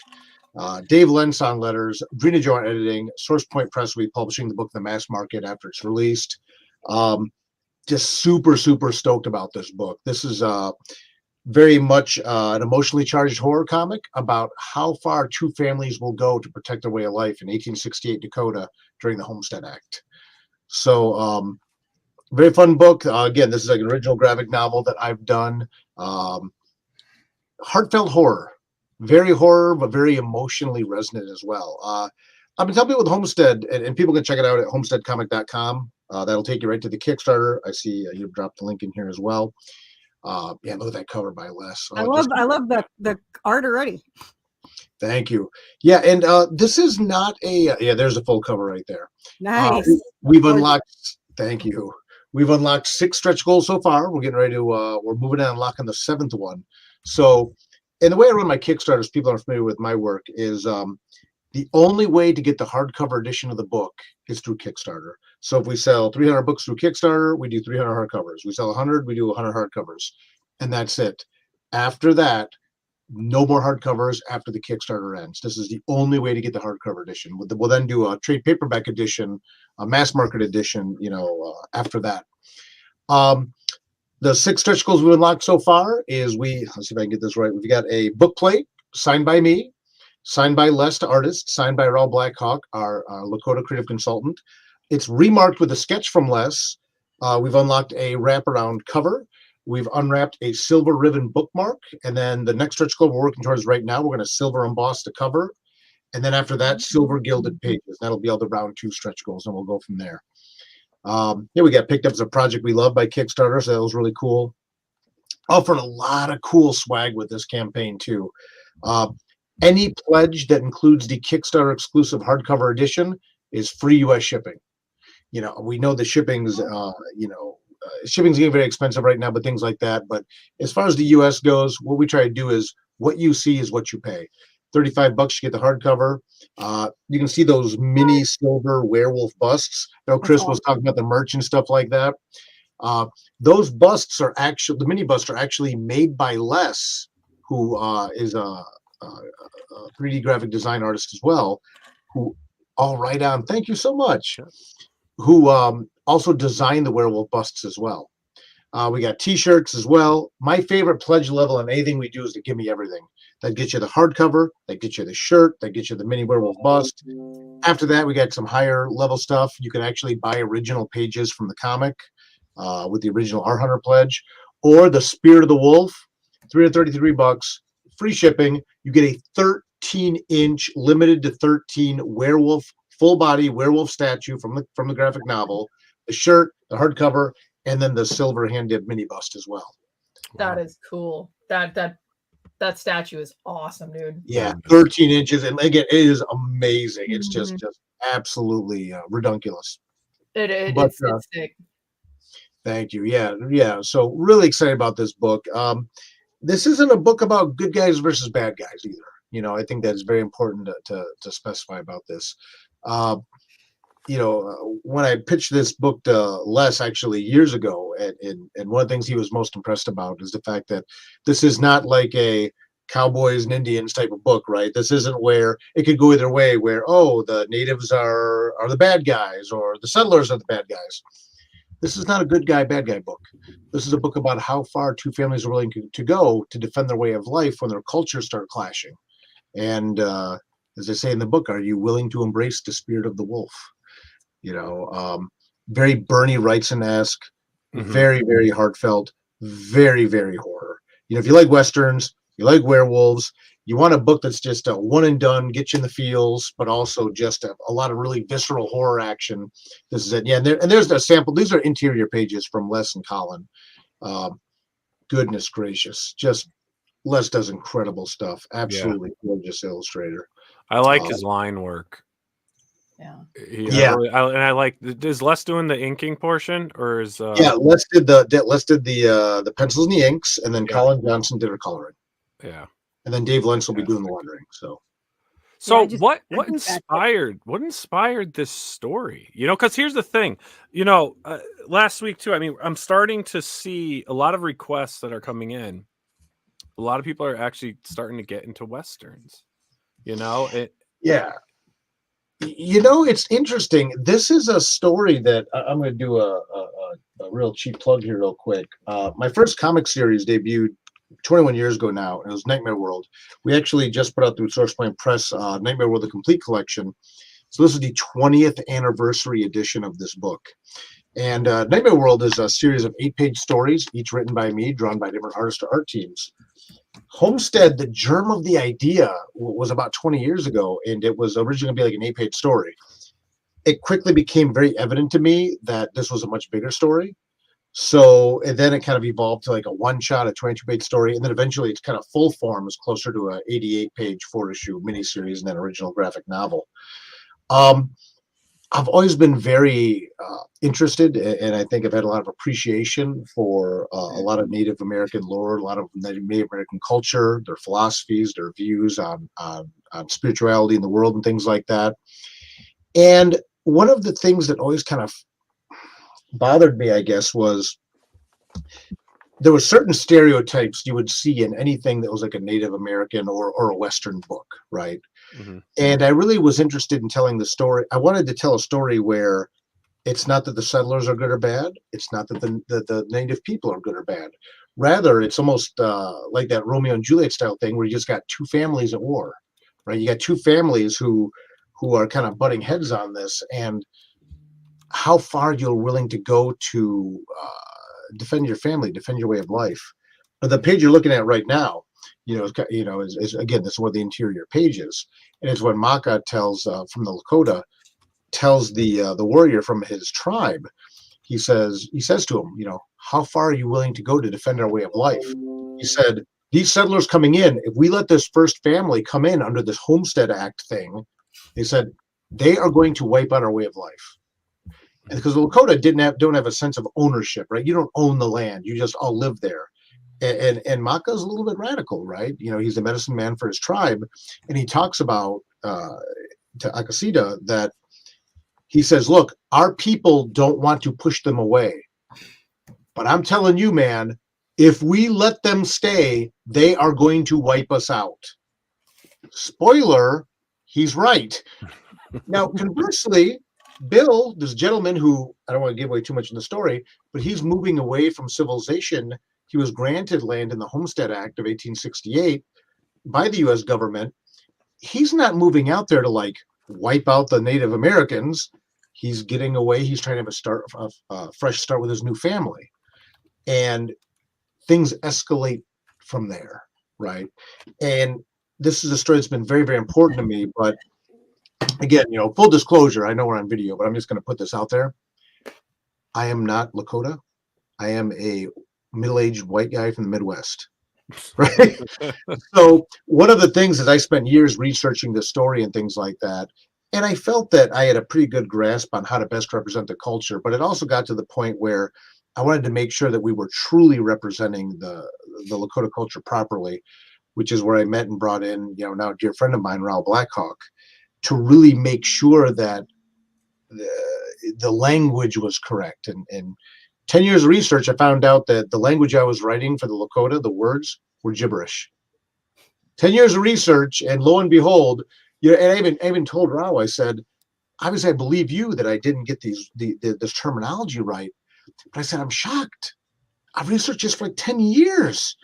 Dave Lenz on letters, Drina Joint editing, Source Point Press will be publishing the book The Mass Market after it's released. just super stoked about this book. This is very much an emotionally charged horror comic about how far two families will go to protect their way of life in 1868 Dakota during the Homestead Act. So very fun book. Again, this is like an original graphic novel that I've done. Heartfelt horror, very horror, but very emotionally resonant as well. I've been telling people with Homestead, and people can check it out at homesteadcomic.com. That'll take you right to the Kickstarter. I see you've dropped the link in here as well. Yeah, look at that cover by Les. I love the art already. Thank you. Yeah, and this is not a there's a full cover right there. Nice. We've unlocked. Thank you. We've unlocked 6 stretch goals so far. We're getting ready to. We're moving on, unlocking the 7th one. So, and the way I run my Kickstarters, people are familiar with my work, is the only way to get the hardcover edition of the book is through Kickstarter. So if we sell 300 books through Kickstarter, we do 300 hardcovers. We sell 100, we do 100 hardcovers, and that's it. After that, no more hardcovers after the Kickstarter ends. This is the only way to get the hardcover edition. We'll then do a trade paperback edition, a mass market edition, after that. The 6 stretch goals we unlocked so far is let's see if I can get this right. We've got a book plate signed by me, signed by Les, the artist, signed by Raul Blackhawk, our Lakota creative consultant. It's remarked with a sketch from Les. We've unlocked a wraparound cover. We've unwrapped a silver ribbon bookmark. And then the next stretch goal we're working towards right now, we're going to silver emboss the cover. And then after that, silver gilded pages. That'll be all the round 2 stretch goals, and we'll go from there. Here we got picked up as a project we love by Kickstarter, so that was really cool. Offering a lot of cool swag with this campaign too. Any pledge that includes the Kickstarter exclusive hardcover edition is free U.S. shipping. We know the shipping's shipping's getting very expensive right now, but things like that. But as far as the U.S. goes, what we try to do is what you see is what you pay. $35 you get the hardcover. You can see those mini silver werewolf busts. Chris was talking about the merch and stuff like that. Those busts are actually, the mini busts are actually made by Les, who is a 3D graphic design artist as well, who right on. Thank you so much. Who also designed the werewolf busts as well. We got t-shirts as well. My favorite pledge level on anything we do is to give me everything. That gets you the hardcover, that gets you the shirt, that gets you the mini werewolf bust. After that, we got some higher level stuff. You can actually buy original pages from the comic with the original Art Hunter pledge, or the Spirit of the Wolf, $333, free shipping. You get a 13-inch, limited to 13 werewolf, full body werewolf statue from the graphic novel, the shirt, the hardcover, and then the silver hand-dipped mini bust as well. That is cool. That statue is awesome, dude. Yeah, 13 inches, and again, it is amazing. It's just absolutely redunculous. It's sick. Thank you. Yeah. So really excited about this book. This isn't a book about good guys versus bad guys either. I think that's very important to specify about this. When I pitched this book to Les actually years ago, and one of the things he was most impressed about is the fact that this is not like a cowboys and Indians type of book, right? This isn't where it could go either way, where, the natives are the bad guys or the settlers are the bad guys. This is not a good guy, bad guy book. This is a book about how far two families are willing to go to defend their way of life when their cultures start clashing. And as I say in the book, are you willing to embrace the spirit of the wolf? Very Bernie Wrightson-esque, very, very heartfelt, very, very horror. If you like Westerns, you like werewolves, you want a book that's just a one and done, get you in the feels, but also just a lot of really visceral horror action. This is it. Yeah, and there's a sample. These are interior pages from Les and Colin. Goodness gracious. Just Les does incredible stuff. Absolutely gorgeous illustrator. I like his line work. Yeah. I like. Is Les doing the inking portion, or is Les did the pencils and the inks, and then Colin Johnson did her coloring. Yeah. And then Dave Lentz will be doing the lettering. So what inspired this story? Because here's the thing. Last week too. I mean, I'm starting to see a lot of requests that are coming in. A lot of people are actually starting to get into Westerns. It's interesting. This is a story that I'm going to do a a real cheap plug here real quick. My first comic series debuted 21 years ago now, and it was Nightmare World. We actually just put out through Sourcepoint Press Nightmare World, the complete collection. So this is the 20th anniversary edition of this book. And Nightmare World is a series of 8-page stories, each written by me, drawn by different artists or art teams. Homestead, the germ of the idea was about 20 years ago, and it was originally going to be like an 8-page story. It quickly became very evident to me that this was a much bigger story. So, and then it kind of evolved to like a one-shot, a 22-page story, and then eventually it's kind of full form is closer to a 88-page 4-issue miniseries and then original graphic novel. I've always been very interested, and I think I've had a lot of appreciation for a lot of Native American lore, a lot of Native American culture, their philosophies, their views on spirituality in the world and things like that. And one of the things that always kind of bothered me, I guess, was there were certain stereotypes you would see in anything that was like a Native American or a Western book, right? Mm-hmm. And I really was interested in telling the story. I wanted to tell a story where it's not that the settlers are good or bad. It's not that the native people are good or bad. Rather, it's almost like that Romeo and Juliet style thing where you just got two families at war, right? You got two families who are kind of butting heads on this, and how far you're willing to go to defend your family, defend your way of life. But the page you're looking at right now, is again, this is one of the interior pages, and it's when Maka tells from the Lakota tells the warrior from his tribe. He says to him, how far are you willing to go to defend our way of life? He said, these settlers coming in, if we let this first family come in under this Homestead Act thing, they said they are going to wipe out our way of life. And because the Lakota don't have a sense of ownership, right? You don't own the land; you just all live there. And Maka's a little bit radical, right? He's the medicine man for his tribe, and he talks about to Akasida that he says, "Look, our people don't want to push them away, but I'm telling you, man, if we let them stay, they are going to wipe us out." Spoiler: he's right. Now, conversely, Bill, this gentleman who, I don't want to give away too much in the story, but he's moving away from civilization. He was granted land in the Homestead Act of 1868 by the U.S. government. He's not moving out there to like wipe out the Native Americans. He's getting away. He's trying to have a fresh start with his new family. And things escalate from there, right? And this is a story that's been very, very important to me, but again, full disclosure, I know we're on video, but I'm just going to put this out there. I am not Lakota. I am a middle-aged white guy from the Midwest, right? So one of the things is I spent years researching this story and things like that, and I felt that I had a pretty good grasp on how to best represent the culture, but it also got to the point where I wanted to make sure that we were truly representing the Lakota culture properly, which is where I met and brought in, now a dear friend of mine, Raul Blackhawk, to really make sure that the language was correct. And 10 years of research, I found out that the language I was writing for the Lakota, the words were gibberish. 10 years of research, and lo and behold, and I even told Raul, I said, obviously I believe you that I didn't get this terminology right, but I said, I'm shocked. I've researched this for like 10 years.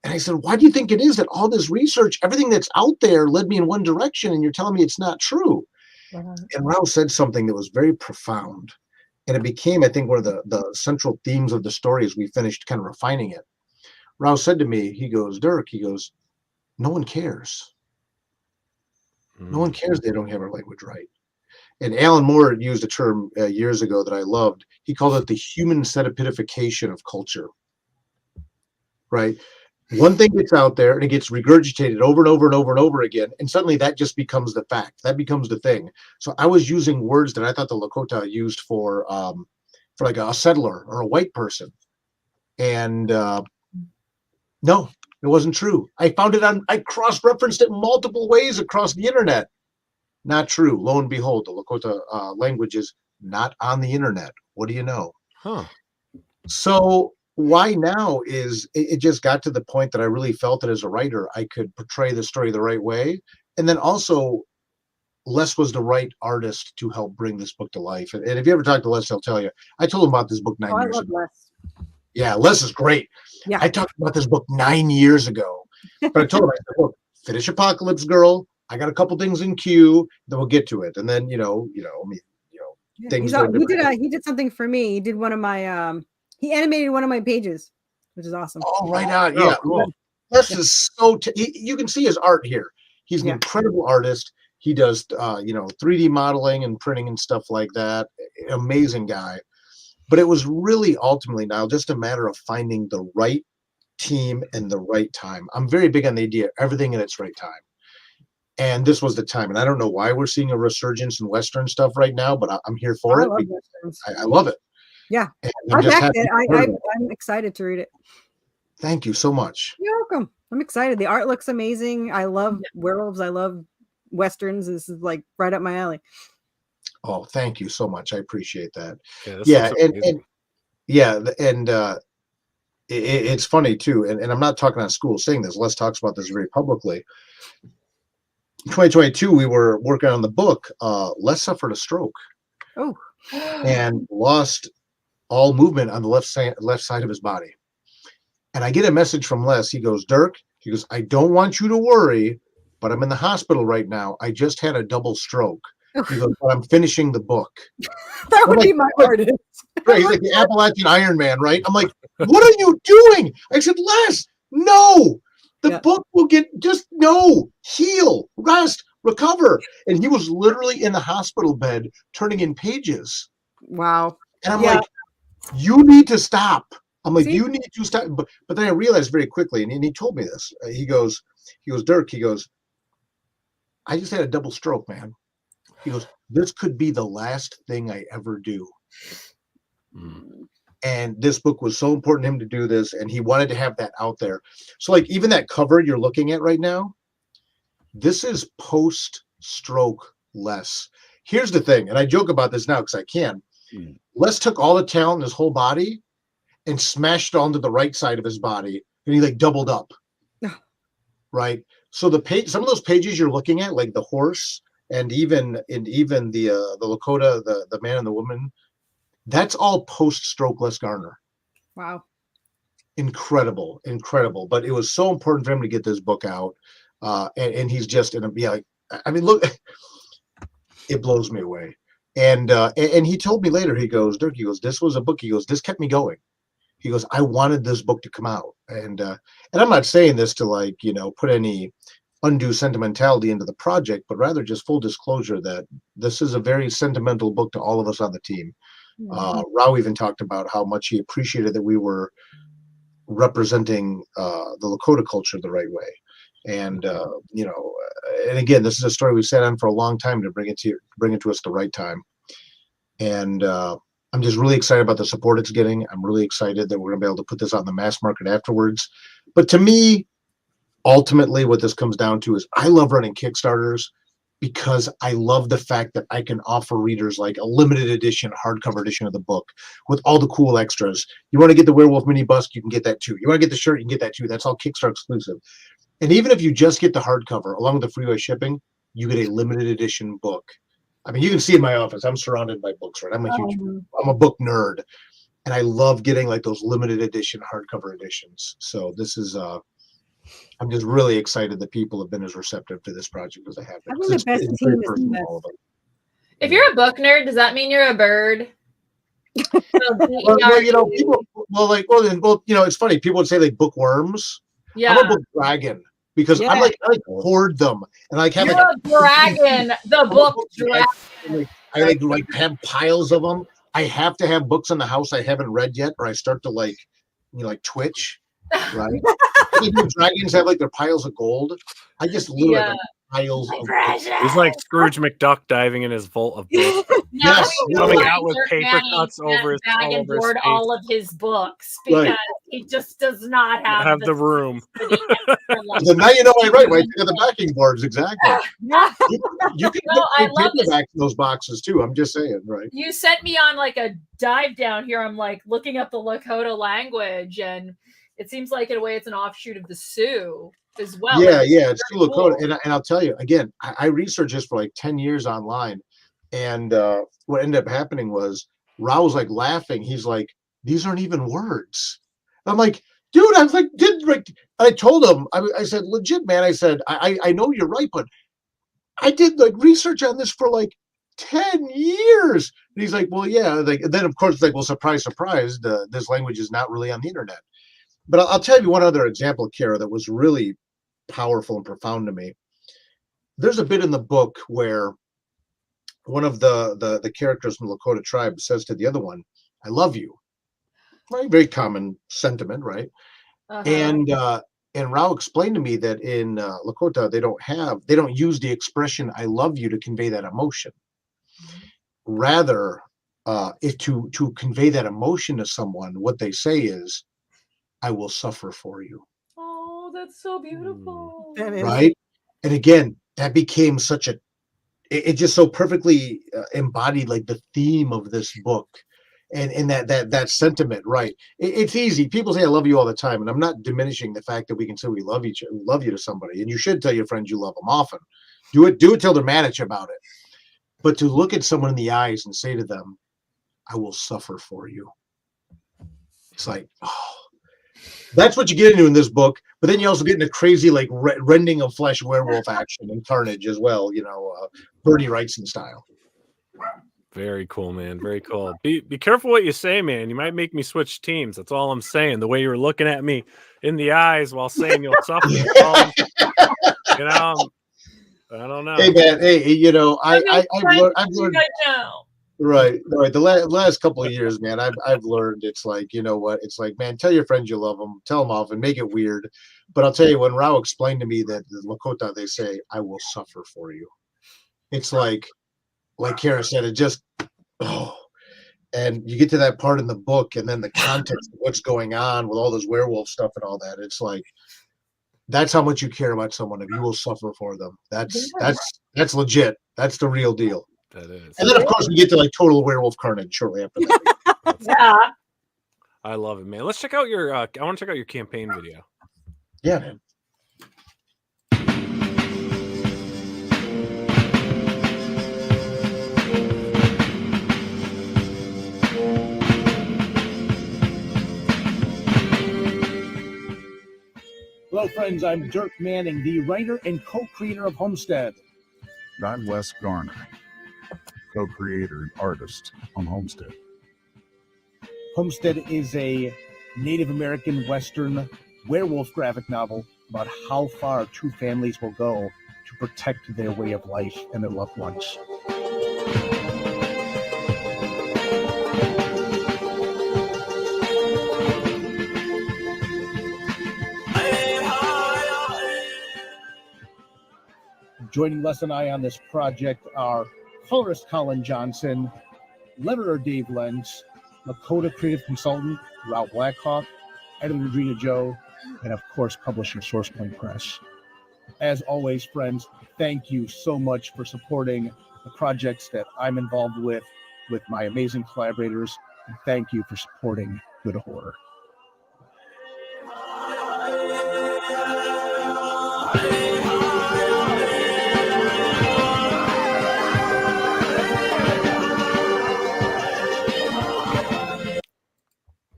And I said, why do you think it is that all this research, everything that's out there led me in one direction, and you're telling me it's not true? And Raul said something that was very profound. And it became, I think, one of the central themes of the story as we finished kind of refining it. Raul said to me, he goes, Dirk, no one cares. No one cares they don't have our language right. And Alan Moore used a term years ago that I loved. He called it the human sedification of culture, right? One thing gets out there and it gets regurgitated over and over and over and over again, and suddenly that just becomes the fact. That becomes the thing. So I was using words that I thought the Lakota used for like a settler or a white person, and no, it wasn't true. I found it I cross-referenced it multiple ways across the internet. Not true. Lo and behold, the Lakota language is not on the internet. What do you know? Huh. So why now is it just got to the point that I really felt that as a writer, I could portray the story the right way. And then also Les was the right artist to help bring this book to life. And if you ever talk to Les, he'll tell you. I told him about this book 9 Oh, I years love ago. Les. Yeah, Les is great. Yeah. I talked about this book 9 years ago. But I told him, I said, look, finish Apocalypse Girl. I got a couple things in queue, then we'll get to it. And then, Yeah, things he did something for me. He did one of my he animated one of my pages, which is awesome. Oh, right on. Oh, Yeah. cool. Les is so you can see his art here. He's an incredible artist. He does 3D modeling and printing and stuff like that. Amazing guy. But it was really ultimately now just a matter of finding the right team and the right time. I'm very big on the idea of everything in its right time. And this was the time. And I don't know why we're seeing a resurgence in Western stuff right now, but I'm here for it. I love it. Yeah. And I'm excited to read it. Thank you so much. You're welcome. I'm excited. The art looks amazing. I love werewolves. I love Westerns. This is like right up my alley. Oh, thank you so much. I appreciate that. Yeah, It's funny too, and I'm not talking on school saying this. Les talks about this very publicly. In 2022, we were working on the book. Les suffered a stroke. Oh. And lost all movement on the left side of his body. And I get a message from Les. He goes, Dirk, he goes, I don't want you to worry, but I'm in the hospital right now. I just had a double stroke. He goes, but I'm finishing the book. That would be my artist. Right, he's like the Appalachian Iron Man, right? I'm like, what are you doing? I said, Les, no. The book will heal, rest, recover. And he was literally in the hospital bed turning in pages. Wow. And I'm like, you need to stop. I'm like, you need to stop. But then I realized very quickly, and he told me this. He goes, Dirk, he goes, I just had a double stroke, man. He goes, this could be the last thing I ever do. And this book was so important to him to do this, and he wanted to have that out there. So like even that cover you're looking at right now, this is post-stroke Les. Here's the thing, and I joke about this now because I can. Les took all the talent in his whole body and smashed it onto the right side of his body, and he like doubled up. Right? So some of those pages you're looking at, like the horse and even the Lakota, the man and the woman, that's all post-stroke Les Garner. Wow. Incredible. But it was so important for him to get this book out. And he's just look, it blows me away. And he told me later, he goes, Dirk, he goes, this was a book. He goes, this kept me going. He goes, I wanted this book to come out. And I'm not saying this to put any undue sentimentality into the project, but rather just full disclosure that this is a very sentimental book to all of us on the team. Rao even talked about how much he appreciated that we were representing the Lakota culture the right way. And and again, this is a story we sat on for a long time to bring it to us the right time. And I'm just really excited about the support it's getting. I'm really excited that we're gonna be able to put this on the mass market afterwards. But to me, ultimately, what this comes down to is I love running Kickstarters because I love the fact that I can offer readers like a limited edition, hardcover edition of the book with all the cool extras. You want to get the Werewolf mini bust, you can get that too. You want to get the shirt, you can get that too. That's all Kickstarter exclusive. And even if you just get the hardcover along with the freeway shipping, you get a limited edition book. I mean, you can see in my office, I'm surrounded by books, right? I'm a book nerd, and I love getting like those limited edition hardcover editions. So this is I'm just really excited that people have been as receptive to this project as they have been. I think the best team is the best. If you're a book nerd, does that mean you're a bird? People, it's funny. People would say like bookworms. Yeah. I'm a book dragon because I like hoard them and like have a dragon. The book dragon. I like have piles of them. I have to have books in the house I haven't read yet, or I start to like twitch. Right? Dragons have like their piles of gold. I just literally have piles of gold. He's like Scrooge McDuck diving in his vault of books. Yes, coming out with paper cuts over his bag and board all of his books because he just does not have the room. So now you know I write right to the backing boards exactly. You can get paperbacks in those boxes too. I'm just saying, right? You sent me on like a dive down here. I'm like looking up the Lakota language and it seems like in a way it's an offshoot of the Sioux as well. Yeah, Like, yeah, it's very Sioux Lakota, cool. and I'll tell you again, I researched this for like 10 years online, and what ended up happening was Ra was like laughing. He's like, "These aren't even words." I'm like, "Dude," I was like, I told him, I said, "Legit, man." I said, I know you're right, but I did like research on this for like 10 years." And he's like, "Well, yeah." Like, and then of course, like, well, surprise, surprise, this language is not really on the internet. But I'll tell you one other example, Kara, that was really powerful and profound to me. There's a bit in the book where one of the characters from the Lakota tribe says to the other one, "I love you." Right? Very common sentiment, right? And Rao explained to me that in Lakota they don't use the expression "I love you" to convey that emotion. Rather, if to convey that emotion to someone, what they say is, "I will suffer for you." Oh, that's so beautiful. That is. Right? And again, that became such a it just so perfectly embodied like the theme of this book, and that sentiment, right? It's easy. People say I love you all the time, and I'm not diminishing the fact that we can say we love you to somebody, and you should tell your friends you love them often. Do it till they're mad at you about it. But to look at someone in the eyes and say to them, "I will suffer for you," it's like, oh, that's what you get into in this book. But then you also get into crazy like rending of flesh werewolf action and carnage as well. Bernie Wrightson style. Very cool, man. Very cool. Be careful what you say, man. You might make me switch teams. That's all I'm saying. The way you were looking at me in the eyes while saying you'll suffer. I don't know. Hey man, I've learned right now. right. The last couple of years, man, I've learned it's like, you know what? It's like, man, tell your friends you love them, tell them off, and make it weird. But I'll tell you, when Rao explained to me that the Lakota, they say, "I will suffer for you." It's like Kara said, it just, oh. And you get to that part in the book, and then the context of what's going on with all this werewolf stuff and all that. It's like, that's how much you care about someone. If you will suffer for them, that's legit. That's the real deal. That is. And then, of course, we get to like total werewolf carnage shortly after that. Yeah. I love it, man. Let's check out your. I want to check out your campaign video. Yeah, man. Hello, friends. I'm Dirk Manning, the writer and co-creator of Homestead. I'm Wes Garner, co-creator and artist on Homestead. Homestead is a Native American Western werewolf graphic novel about how far two families will go to protect their way of life and their loved ones. Joining Les and I on this project are colorist Colin Johnson, letterer Dave Lenz, Lakota creative consultant Ralph Blackhawk, editor Gina Joe, and of course publisher SourcePoint Press. As always, friends, thank you so much for supporting the projects that I'm involved with my amazing collaborators, and thank you for supporting good horror.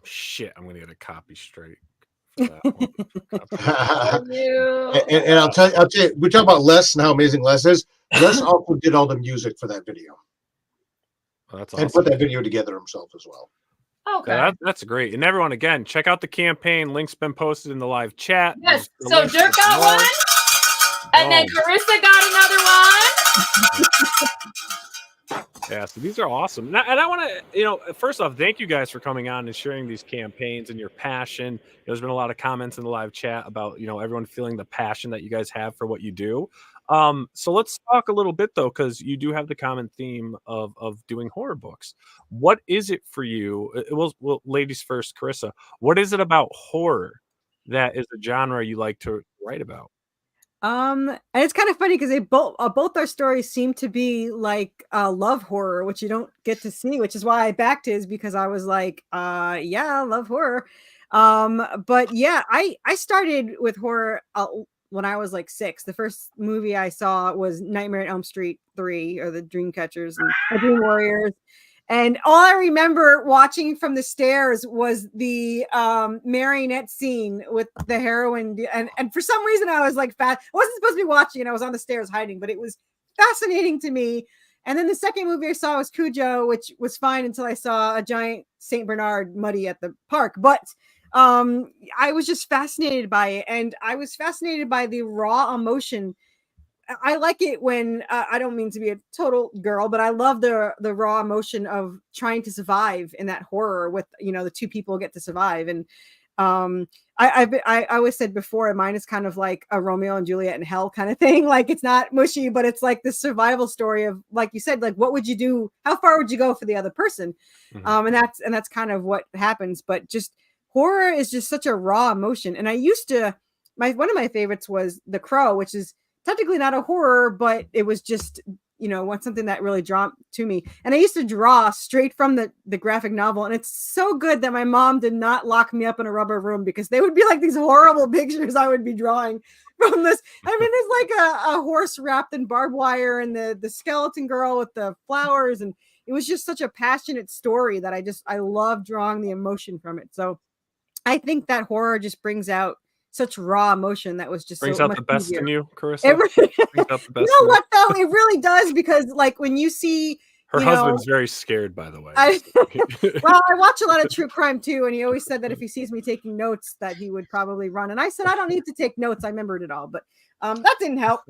Shit, I'm gonna get a copy straight for that one. And I'll tell you, we talk about Les and how amazing Les is. Les also did all the music for that video. Oh, that's awesome. And put that video together himself as well. Okay. Yeah, that's great. And everyone, again, check out the campaign. Link's been posted in the live chat. Yes. So Dirk got one, and then Corissa got another one. Yeah, so these are awesome. And I want to, first off, thank you guys for coming on and sharing these campaigns and your passion. There's been a lot of comments in the live chat about, everyone feeling the passion that you guys have for what you do. So let's talk a little bit, though, because you do have the common theme of doing horror books. What is it for you? Well, ladies first, Corissa, what is it about horror that is a genre you like to write about? And it's kind of funny because they both our stories seem to be like love horror, which you don't get to see, which is why I backed his, because I was like, yeah, love horror. But yeah, I started with horror when I was like 6. The first movie I saw was Nightmare on Elm Street 3, or the Dreamcatchers and the Dream Warriors. And all I remember watching from the stairs was the marionette scene with the heroine. And for some reason, I was like, I wasn't supposed to be watching, and I was on the stairs hiding, but it was fascinating to me. And then the second movie I saw was Cujo, which was fine until I saw a giant Saint Bernard muddy at the park. But I was just fascinated by it, and I was fascinated by the raw emotion. I like it when I don't mean to be a total girl, but I love the raw emotion of trying to survive in that horror with, the two people get to survive. And I always said before, mine is kind of like a Romeo and Juliet in hell kind of thing. Like, it's not mushy, but it's like the survival story of, like you said, like, what would you do? How far would you go for the other person? And that's kind of what happens. But just horror is just such a raw emotion. And I used to, one of my favorites was The Crow, which is technically not a horror, but it was just, something that really drew to me. And I used to draw straight from the graphic novel. And it's so good that my mom did not lock me up in a rubber room, because they would be like these horrible pictures I would be drawing from this. I mean, it's like a horse wrapped in barbed wire, and the skeleton girl with the flowers. And it was just such a passionate story that I love drawing the emotion from it. So I think that horror just brings out such raw emotion that was just brings so out much the best easier. in you, Corissa. Brings out the best. You know what though? It really does, because like when you see her husband's very scared, by the way. Well, I watch a lot of true crime too, and he always said that if he sees me taking notes, that he would probably run. And I said I don't need to take notes; I remembered it all. But that didn't help.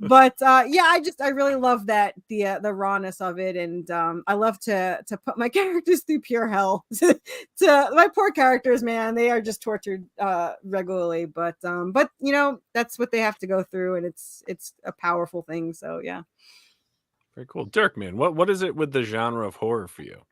But yeah, I really love that the rawness of it, and I love to put my characters through pure hell. To my poor characters, man, they are just tortured regularly. But that's what they have to go through, and it's a powerful thing. So yeah. Very cool. Dirk, man, what is it with the genre of horror for you?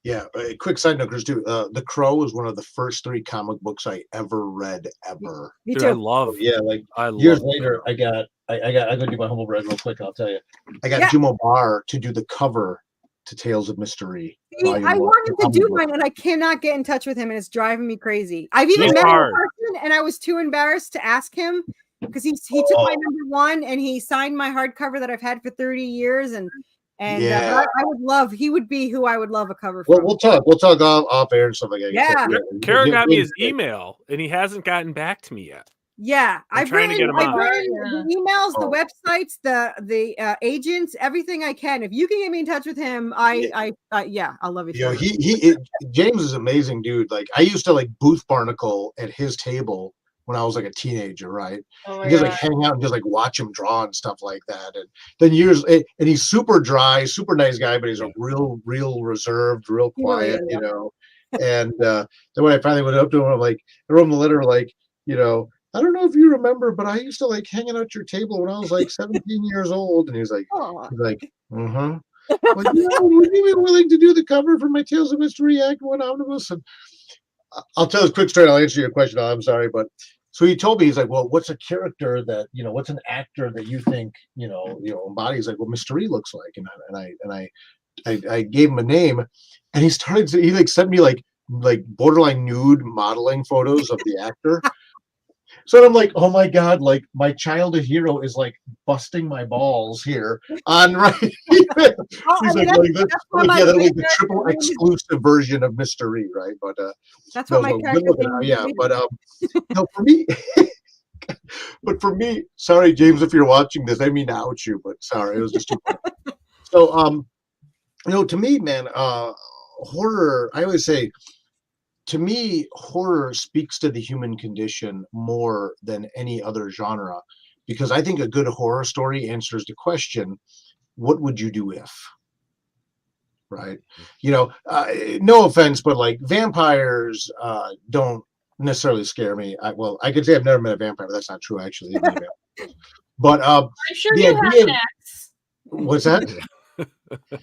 Yeah, a quick side note, Chris, too. The Crow is one of the first 3 comic books I ever read, ever. Me Dude, too. I love. Yeah, like I years love later, I gotta do my humble brag real quick. I'll tell you, I got Jim O'Barr to do the cover to Tales of Mystery. See, I want him to do mine, and I cannot get in touch with him, and it's driving me crazy. I've even met him in person, and I was too embarrassed to ask him, because he took my #1 and he signed my hardcover that I've had for 30 years, and I would love, he would be who I would love a cover from. We'll talk off air and stuff like that. Yeah. Kara got me his email, and he hasn't gotten back to me yet. Yeah, I've written the emails, the websites, the agents, everything I can. If you can get me in touch with him, I'll love it. You know, James is an amazing dude. Like, I used to like booth barnacle at his table when I was like a teenager, right? And just like hang out and just like watch him draw and stuff like that. And then and he's super dry, super nice guy, but he's a real reserved, real quiet, you know. And then when I finally went up to him, I'm like, I wrote him a letter like, I don't know if you remember, but I used to like hanging out your table when I was like 17 years old. And he's like, Well, would you be willing to do the cover for my Tales of Mystery Act 1 omnibus? And I'll tell you quick straight. I'll answer your question. I'm sorry, but so he told me, he's like, well, what's a character that, what's an actor that you think, embodies like what Mystery looks like? And I gave him a name, and he sent me like borderline nude modeling photos of the actor. So I'm like, oh my God, like my childhood hero is like busting my balls here on right. He's that'll be the triple exclusive version of Mystery, right? But that's what my character for me. But for me, sorry, James, if you're watching this, I mean to out you, but sorry, it was just too funny. So to me, man, horror, I always say, to me, horror speaks to the human condition more than any other genre, because I think a good horror story answers the question, what would you do if? Right? No offense, but like vampires don't necessarily scare me. I could say I've never met a vampire, but that's not true, actually. But I'm sure you have an ex. What's that?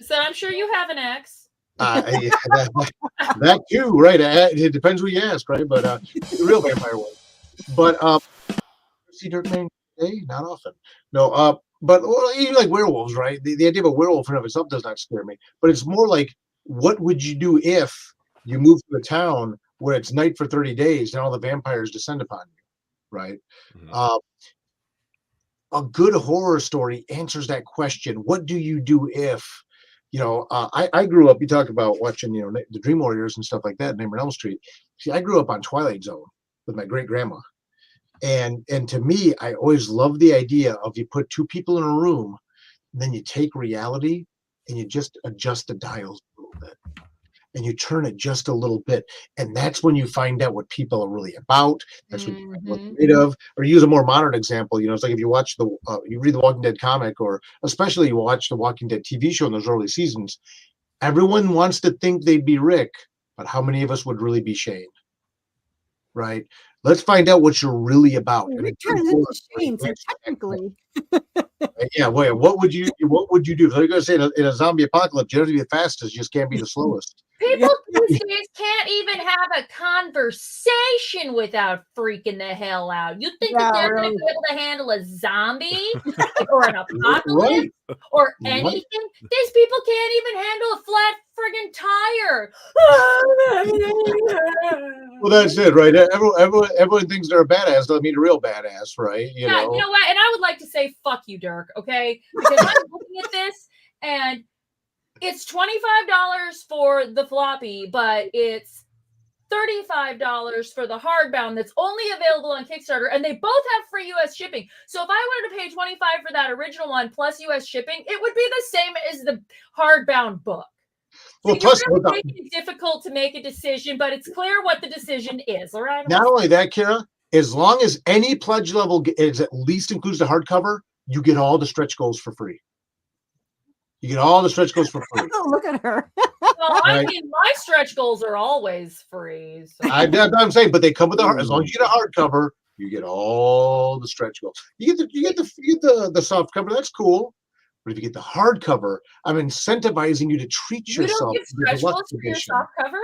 So I'm sure you have an ex. That too, right? It depends who you ask, right? But the real vampire one. But see Dirk Manning today? Not often. No. But even like werewolves, right? The idea of a werewolf in and of itself does not scare me. But it's more like, what would you do if you moved to a town where it's night for 30 days and all the vampires descend upon you, right? Mhm. A good horror story answers that question. What do you do if, I grew up, you talk about watching, the Dream Warriors and stuff like that, Nightmare on Elm Street. See, I grew up on Twilight Zone with my great grandma. And to me, I always loved the idea of you put two people in a room, and then you take reality and you just adjust the dials a little bit. And you turn it just a little bit. And that's when you find out what people are really about. That's what you find what they're made of. Or use a more modern example, it's like if you watch you read the Walking Dead comic, or especially you watch the Walking Dead TV show in those early seasons, everyone wants to think they'd be Rick, but how many of us would really be Shane? Right? Let's find out what you're really about. Well, And Rick turns into Shane, so technically. yeah, wait, what would you do? So you're gonna say in a zombie apocalypse, you have to be the fastest, you just can't be the slowest. People these days can't even have a conversation without freaking the hell out. You think that they're going to be able to handle a zombie or an apocalypse or anything? These people can't even handle a flat friggin' tire. Well, that's it, right? Everyone thinks they're a badass. Doesn't mean a real badass, right? You know what? And I would like to say, fuck you, Dirk, okay? Because I'm looking at this and it's $25 for the floppy, but it's $35 for the hardbound that's only available on Kickstarter, and they both have free US shipping. So if I wanted to pay $25 for that original one plus US shipping, it would be the same as the hardbound book. Well, so plus you're really making it difficult to make a decision, but it's clear what the decision is. All right. Not only that, Kara, as long as any pledge level is at least includes the hardcover, you get all the stretch goals for free. You get all the stretch goals for free. Oh, look at her. Well, I mean, my stretch goals are always free. So. I'm saying, but they come with as long as you get a hardcover, you get all the stretch goals. You get the soft cover. That's cool. But if you get the hardcover, I'm incentivizing you to treat yourself. You don't give stretch goals for your soft cover?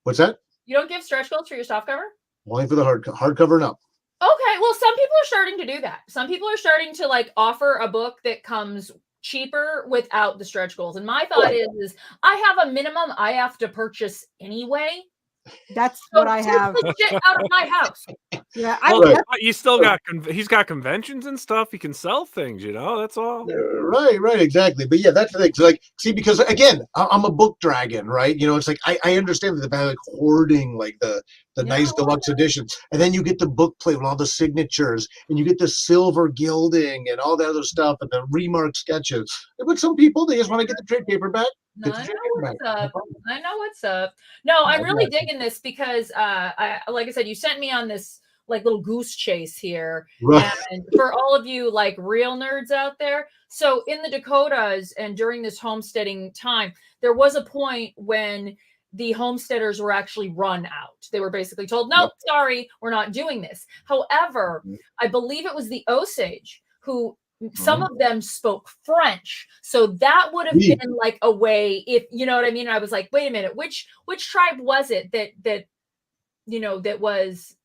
What's that? You don't give stretch goals for your soft cover? Only for the hardcover and up. Okay, well, some people are starting to do that. Some people are starting to offer a book that comes cheaper without the stretch goals. And my thought is I have a minimum I have to purchase anyway. That's what I have. Get out of my house. Yeah, you still got he's got conventions and stuff. He can sell things, that's all. Right, exactly. But yeah, that's the thing. So see, because again, I'm a book dragon, right? It's like I understand that the hoarding the nice deluxe editions, and then you get the book plate with all the signatures, and you get the silver gilding and all that other stuff, and the remark sketches. But some people, they just want to get the trade paperback. No, I know what's up. No, I'm really digging this because, like I said, you sent me on this little goose chase here. Right. And for all of you real nerds out there, so in the Dakotas and during this homesteading time, there was a point when the homesteaders were actually run out. They were basically told, "Nope, sorry, we're not doing this." However, I believe it was the Osage who. Some of them spoke French, so that would have been a way, if you know what I mean. I was like, wait a minute, which tribe was it that was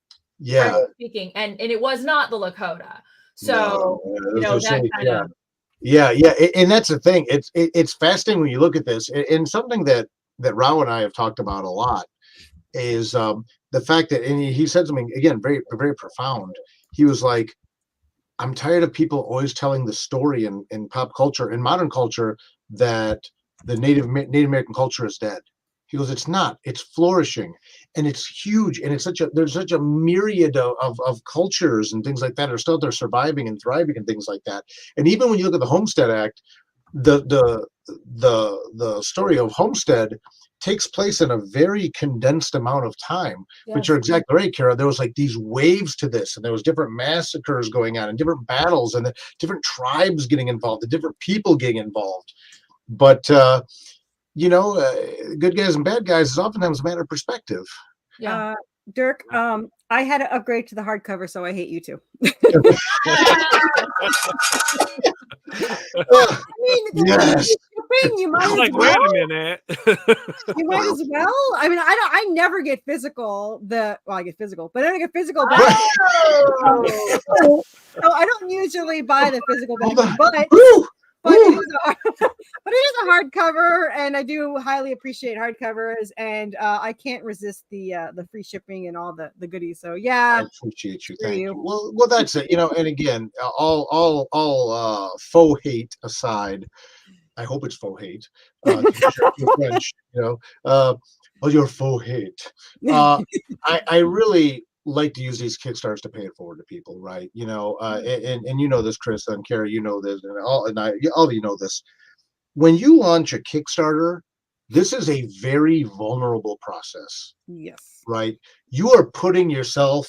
French speaking, and it was not the Lakota. So that kind of and that's the thing. It's fascinating when you look at this, and something that Rao and I have talked about a lot is the fact that, and he said something again very very profound. He was like, I'm tired of people always telling the story in pop culture, in modern culture, that the Native American culture is dead. He goes, it's not. It's flourishing, and it's huge, and there's such a myriad of cultures and things like that are still there surviving and thriving and things like that. And even when you look at the Homestead Act, the story of Homestead takes place in a very condensed amount of time. But you're exactly right, Kara. There was these waves to this, and there was different massacres going on and different battles and the different tribes getting involved, the different people getting involved. But good guys and bad guys is oftentimes a matter of perspective. Yeah. Dirk, I had to upgrade to the hardcover, so I hate you too. Yes. You might wait a minute. You might as well. I mean, I never get physical. I get physical, but I don't get physical. So I don't usually buy the physical back, but it is a hardcover, and I do highly appreciate hardcovers, and I can't resist the free shipping and all the goodies. So yeah, I appreciate you. screw Thank you. you. Well, that's it. And again, all faux hate aside, I hope it's faux hate. French, oh, your faux hate. I really like to use these Kickstarters to pay it forward to people, right? And you know this, Chris and Cara, you know this, and all of you know this. When you launch a Kickstarter, this is a very vulnerable process. Yes. Right? You are putting yourself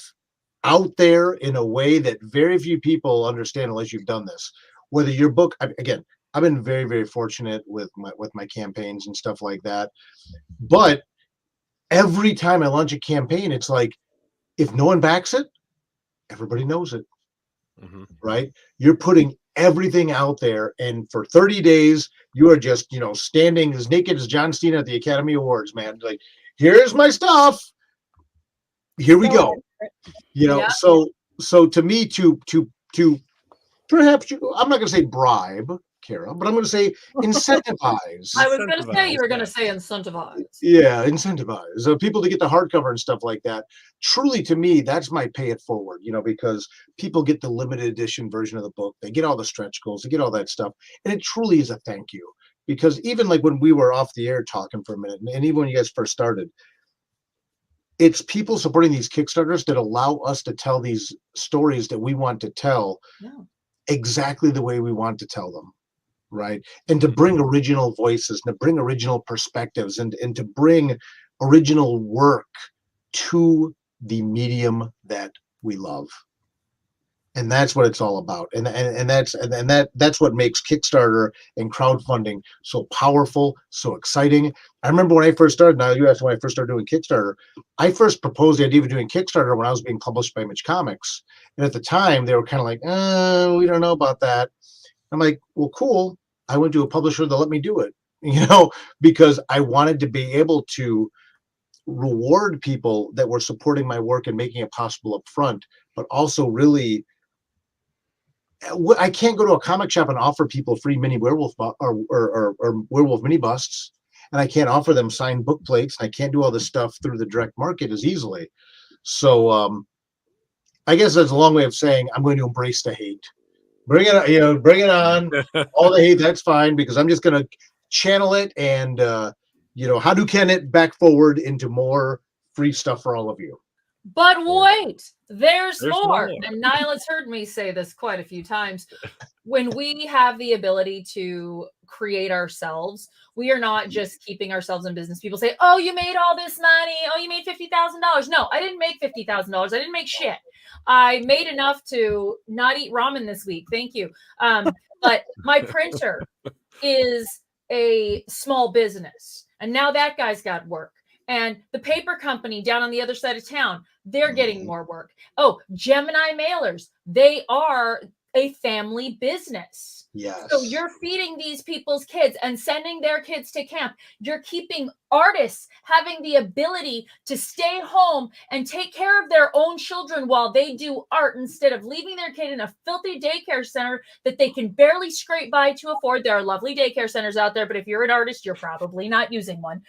out there in a way that very few people understand unless you've done this. Whether your book, again, I've been very, very fortunate with my campaigns and stuff like that. But every time I launch a campaign, it's like, if no one backs it, everybody knows it. Mm-hmm. Right? You're putting everything out there, and for 30 days, you are just, standing as naked as John Cena at the Academy Awards, man. Like, here's my stuff. Here we go. Yeah. So to me, to perhaps I'm not going to say bribe, Cara, but I'm going to say incentivize. I was going to say you were going to say incentivize. Yeah, incentivize people to get the hardcover and stuff like that. Truly, to me, that's my pay it forward. Because people get the limited edition version of the book, they get all the stretch goals, they get all that stuff, and it truly is a thank you. Because even like when we were off the air talking for a minute, and even when you guys first started, it's people supporting these Kickstarters that allow us to tell these stories that we want to tell exactly the way we want to tell them, right? And to bring original voices, and to bring original perspectives, and to bring original work to the medium that we love. And that's what it's all about. And that's what makes Kickstarter and crowdfunding so powerful, so exciting. I remember when I first started, now you asked when I first started doing Kickstarter, I first proposed the idea of doing Kickstarter when I was being published by Image Comics. And at the time they were kind of like, we don't know about that. I'm like, well, cool. I went to a publisher that let me do it, because I wanted to be able to reward people that were supporting my work and making it possible up front, but also really, I can't go to a comic shop and offer people free mini werewolf or werewolf mini busts, and I can't offer them signed book plates, and I can't do all this stuff through the direct market as easily. So I guess that's a long way of saying I'm going to embrace the hate. Bring it, bring it on. All the hate, that's fine, because I'm just going to channel it and Hadouken it back forward into more free stuff for all of you. But wait, there's more. And Nile has heard me say this quite a few times. When we have the ability to create ourselves, we are not just keeping ourselves in business. People say, oh, you made all this money. Oh, you made $50,000. No, I didn't make $50,000. I didn't make shit. I made enough to not eat ramen this week. Thank you. But my printer is a small business. And now that guy's got work. And the paper company down on the other side of town, they're getting more work. Oh, Gemini mailers, they are a family business. Yes. So you're feeding these people's kids and sending their kids to camp. You're keeping artists having the ability to stay home and take care of their own children while they do art, instead of leaving their kid in a filthy daycare center that they can barely scrape by to afford. There are lovely daycare centers out there, but if you're an artist, you're probably not using one.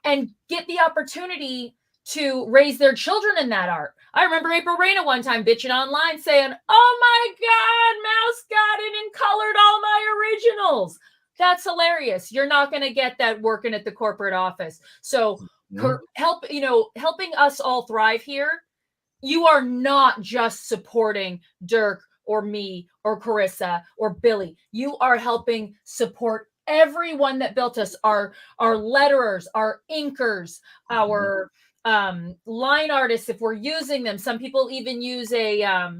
And get the opportunity to raise their children in that art. I remember April Reyna one time bitching online saying, oh my God, Mouse got in and colored all my originals. That's hilarious. You're not going to get that working at the corporate office. So helping us all thrive here, you are not just supporting Dirk or me or Corissa or Billy. You are helping support everyone that built us, our letterers, our inkers, our line artists, if we're using them. Some people even use a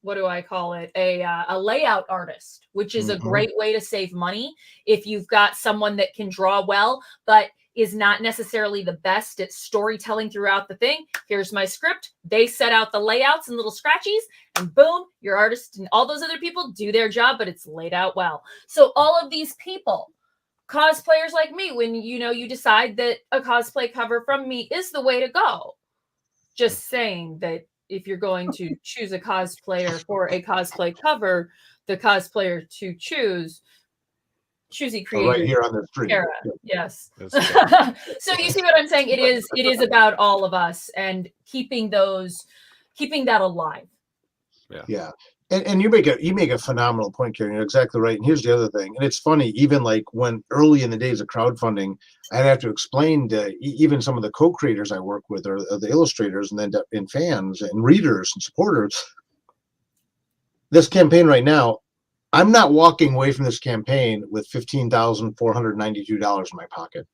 what do I call it? A layout artist, which is a great way to save money if you've got someone that can draw well, but is not necessarily the best at storytelling throughout the thing. Here's my script. They set out the layouts and little scratchies, and boom, your artist and all those other people do their job, but it's laid out well. So all of these people, cosplayers like me, when you decide that a cosplay cover from me is the way to go, just saying that if you're going to choose a cosplayer for a cosplay cover, the cosplayer to choose he created right here on the screen. Cara. Yes. That's So you see what I'm saying? It is about all of us and keeping that alive. Yeah. And you make a phenomenal point, Karen. You're exactly right. And here's the other thing. And it's funny, even like when early in the days of crowdfunding, I'd have to explain to even some of the co-creators I work with or the illustrators and then and fans and readers and supporters, this campaign right now, I'm not walking away from this campaign with $15,492 in my pocket.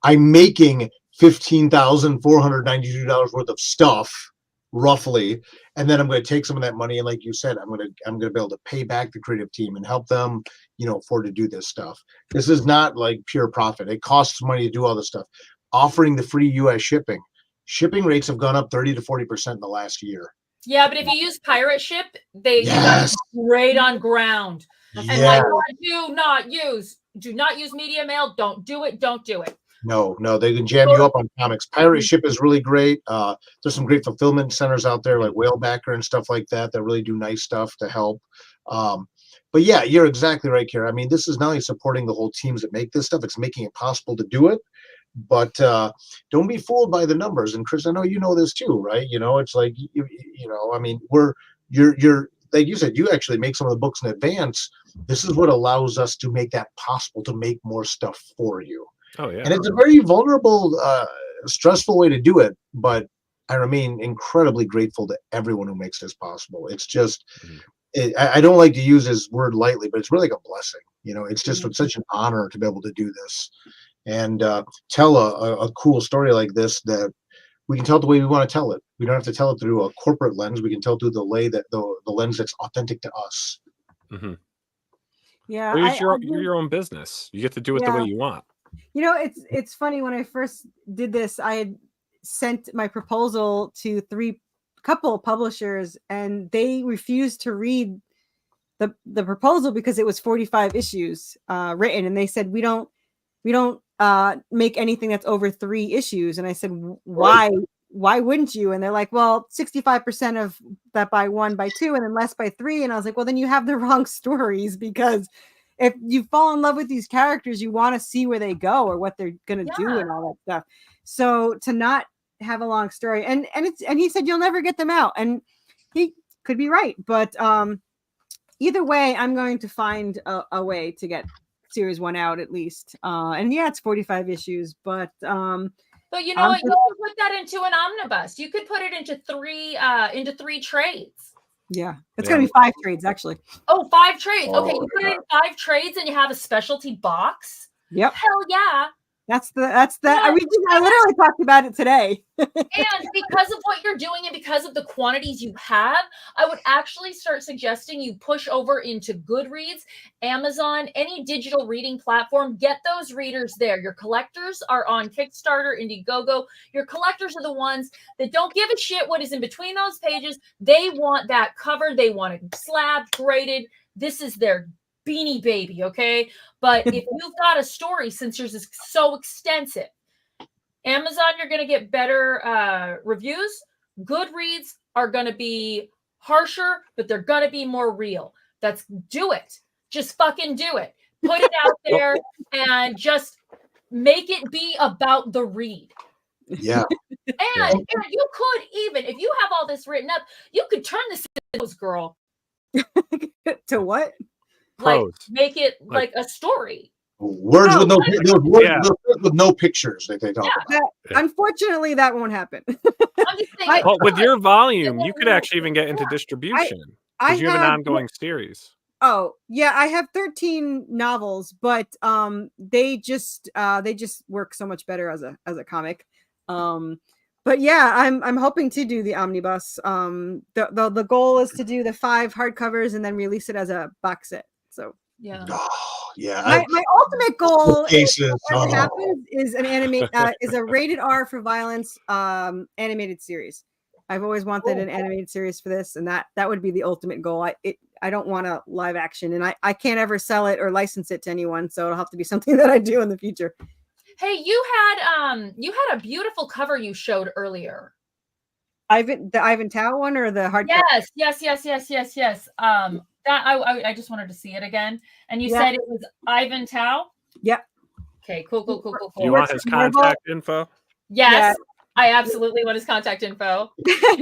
I'm making $15,492 worth of stuff, roughly, and then I'm going to take some of that money and, like you said, I'm going to be able to pay back the creative team and help them, afford to do this stuff. This is not like pure profit. It costs money to do all this stuff. Offering the free U.S. shipping rates have gone up 30 to 40% in the last year. Yeah, but if you use pirate ship, you Yes. got great on ground. And Yeah. do not use media mail. Don't do it. No, they can jam you up on comics. Pirate Ship is really great. There's some great fulfillment centers out there like Whalebacker and stuff like that really do nice stuff to help. But yeah, you're exactly right, Kara. I mean, this is not only supporting the whole teams that make this stuff, it's making it possible to do it. But don't be fooled by the numbers. And Chris, I know you know this too, right? It's like I mean, you're like you said, you actually make some of the books in advance. This is what allows us to make that possible, to make more stuff for you. Oh yeah. And it's a very vulnerable, stressful way to do it, but I remain incredibly grateful to everyone who makes this possible. It's just, I don't like to use this word lightly, but it's really like a blessing. It's just such an honor to be able to do this and tell a cool story like this that we can tell it the way we want to tell it. We don't have to tell it through a corporate lens. We can tell it through the lens that's authentic to us. Mm-hmm. Yeah, Well, you're your own business. You get to do it the way you want. It's funny, when I first did this, I had sent my proposal to couple publishers, and they refused to read the proposal because it was 45 issues written, and they said we don't make anything that's over 3 issues. And I said, why wouldn't you? And they're like, well, 65% of that by 1 by 2 and then less by 3. And I was like, well, then you have the wrong stories, because if you fall in love with these characters, you want to see where they go or what they're going to do and all that stuff. So to not have a long story, and he said, you'll never get them out. And he could be right. But either way, I'm going to find a way to get series 1 out at least. And yeah, it's 45 issues, but you know what? You could put that into an omnibus. You could put it into 3 trades. Yeah, it's going to be 5 trades actually. Oh, 5 trades. Okay, you put it in 5 trades and you have a specialty box. Yep. Hell yeah. That's I literally talked about it today. And because of what you're doing and because of the quantities you have, I would actually start suggesting you push over into Goodreads, Amazon, any digital reading platform. Get those readers there. Your collectors are on Kickstarter, Indiegogo. Your collectors are the ones that don't give a shit what is in between those pages. They want that cover. They want it slabbed, graded. This is their beanie baby, okay? But if you've got a story, since yours is so extensive, Amazon, you're going to get better reviews. Goodreads are going to be harsher, but they're going to be more real. Do it. Just fucking do it. Put it out there and just make it be about the read. Yeah. And you could even, if you have all this written up, you could turn this into a girl. To what? Like make it like a story. Words with no pictures that they talk about. Unfortunately, that won't happen. I'm just saying, with your volume, you could actually even get into distribution because you have an ongoing series. Oh yeah, I have 13 novels, but they just work so much better as a comic. But yeah, I'm hoping to do the omnibus. The goal is to do the 5 hardcovers and then release it as a box set. So yeah. Oh, yeah. My ultimate goal happens is is a rated R for violence animated series. I've always wanted an animated series for this, and that would be the ultimate goal. I don't want a live action, and I can't ever sell it or license it to anyone, so it'll have to be something that I do in the future. Hey, you had a beautiful cover you showed earlier. The Ivan Tao one or the hardcover? Yes. That I just wanted to see it again. And you said it was Ivan Tao? Yep. Okay, cool. Do you want his contact info? Yes, Yeah. I absolutely want his contact info.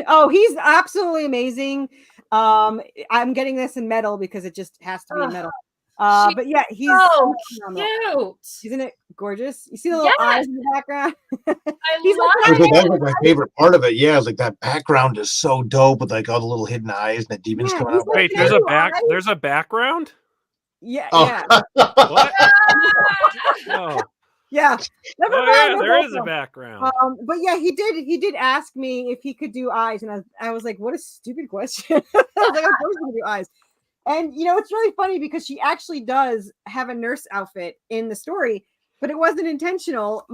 Oh, he's absolutely amazing. I'm getting this in metal because it just has to be in metal. But yeah, he's so phenomenal. cute. Isn't it gorgeous? You see the little eyes in the background? I He's love like, it. That was my favorite part of it. Yeah, it's like that background is so dope with like all the little hidden eyes and the demons Yeah, coming he's out. like, Wait, there's a background? Yeah, Oh. yeah. What? Oh. Yeah. Never mind, Yeah, no there is a problem. background. But yeah, he did ask me if he could do eyes, and I was like, what a stupid question. I was like, of course he can do eyes. And you know, it's really funny because she actually does have a nurse outfit in the story, but it wasn't intentional.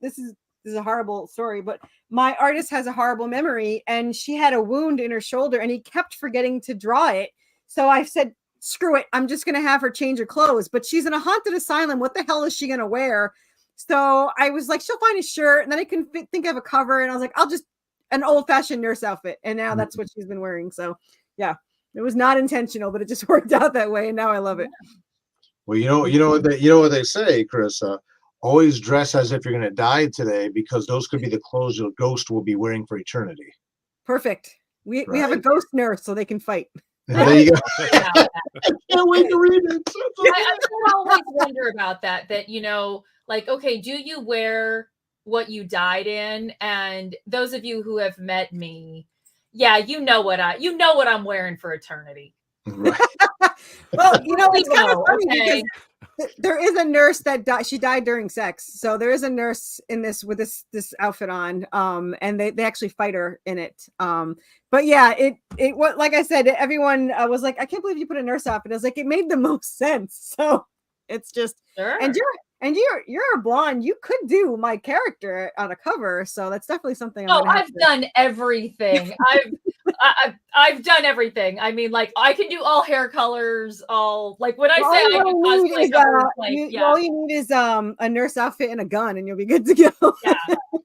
This is a horrible story, but my artist has a horrible memory, and she had a wound in her shoulder, and he kept forgetting to draw it. So I said, screw it, I'm just gonna have her change her clothes. But she's in a haunted asylum. What the hell is she gonna wear? So I was like, she'll find a shirt, and then I can think of a cover, and I was like, I'll just an old-fashioned nurse outfit, and now that's what she's been wearing. So yeah, it was not intentional, but it just worked out that way, and now I love it. Well, you know what they say, Carissa. Always dress as if you're going to die today, because those could be the clothes your ghost will be wearing for eternity. Perfect. We have a ghost nurse, so they can fight. There you go. I can't wait to read it. I always wonder about that. That, you know, like, okay, do you wear what you died in? And those of you who have met me, yeah, you know what I'm wearing for eternity. Right. Well, you know, it's kind of funny okay. because there is a nurse that died. She died during sex, so there is a nurse in this with this outfit on. And they actually fight her in it. But yeah, it was, like I said, everyone was like, I can't believe you put a nurse outfit. I was like, it made the most sense. So it's just, Sure. and you're a blonde. You could do my character on a cover, so that's definitely something. I've done everything. I've done everything. I mean, like, I can do all hair colors, all, like, when I say I can cosplay covers, like, all you need is a nurse outfit and a gun, and you'll be good to go. Yeah.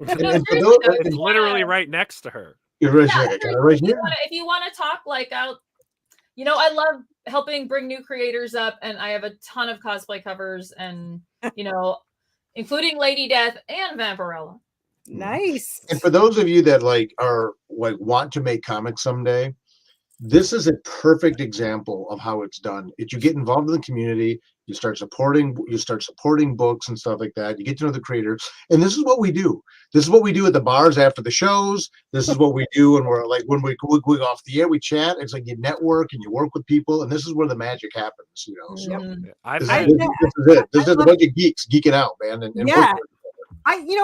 It's literally right next to her. You're right here. If you want to talk, like, I love helping bring new creators up, and I have a ton of cosplay covers, and including Lady Death and Vampirella. Nice. And for those of you that want to make comics someday, this is a perfect example of how it's done. If you get involved in the community, you start supporting books and stuff like that. You get to know the creators, and this is what we do. This is what we do at the bars after the shows. This is what we do when we go off the air. We chat. It's like you network and you work with people, and this is where the magic happens. So this is it. This is a bunch of geeks geeking out, man. And yeah.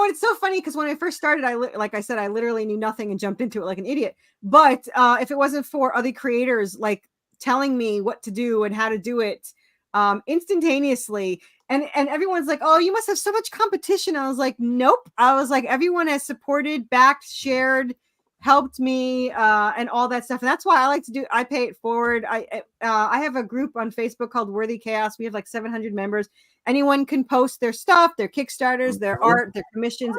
It's so funny because when I first started, like I said, I literally knew nothing and jumped into it like an idiot. But if it wasn't for other creators like telling me what to do and how to do it instantaneously, and everyone's like, "Oh, you must have so much competition." I was like, "Nope." I was like, everyone has supported, backed, shared, helped me, and all that stuff. And that's why I like to do. I pay it forward. I have a group on Facebook called Worthy Chaos. We have like 700 members. Anyone can post their stuff, their Kickstarters, their art, their commissions,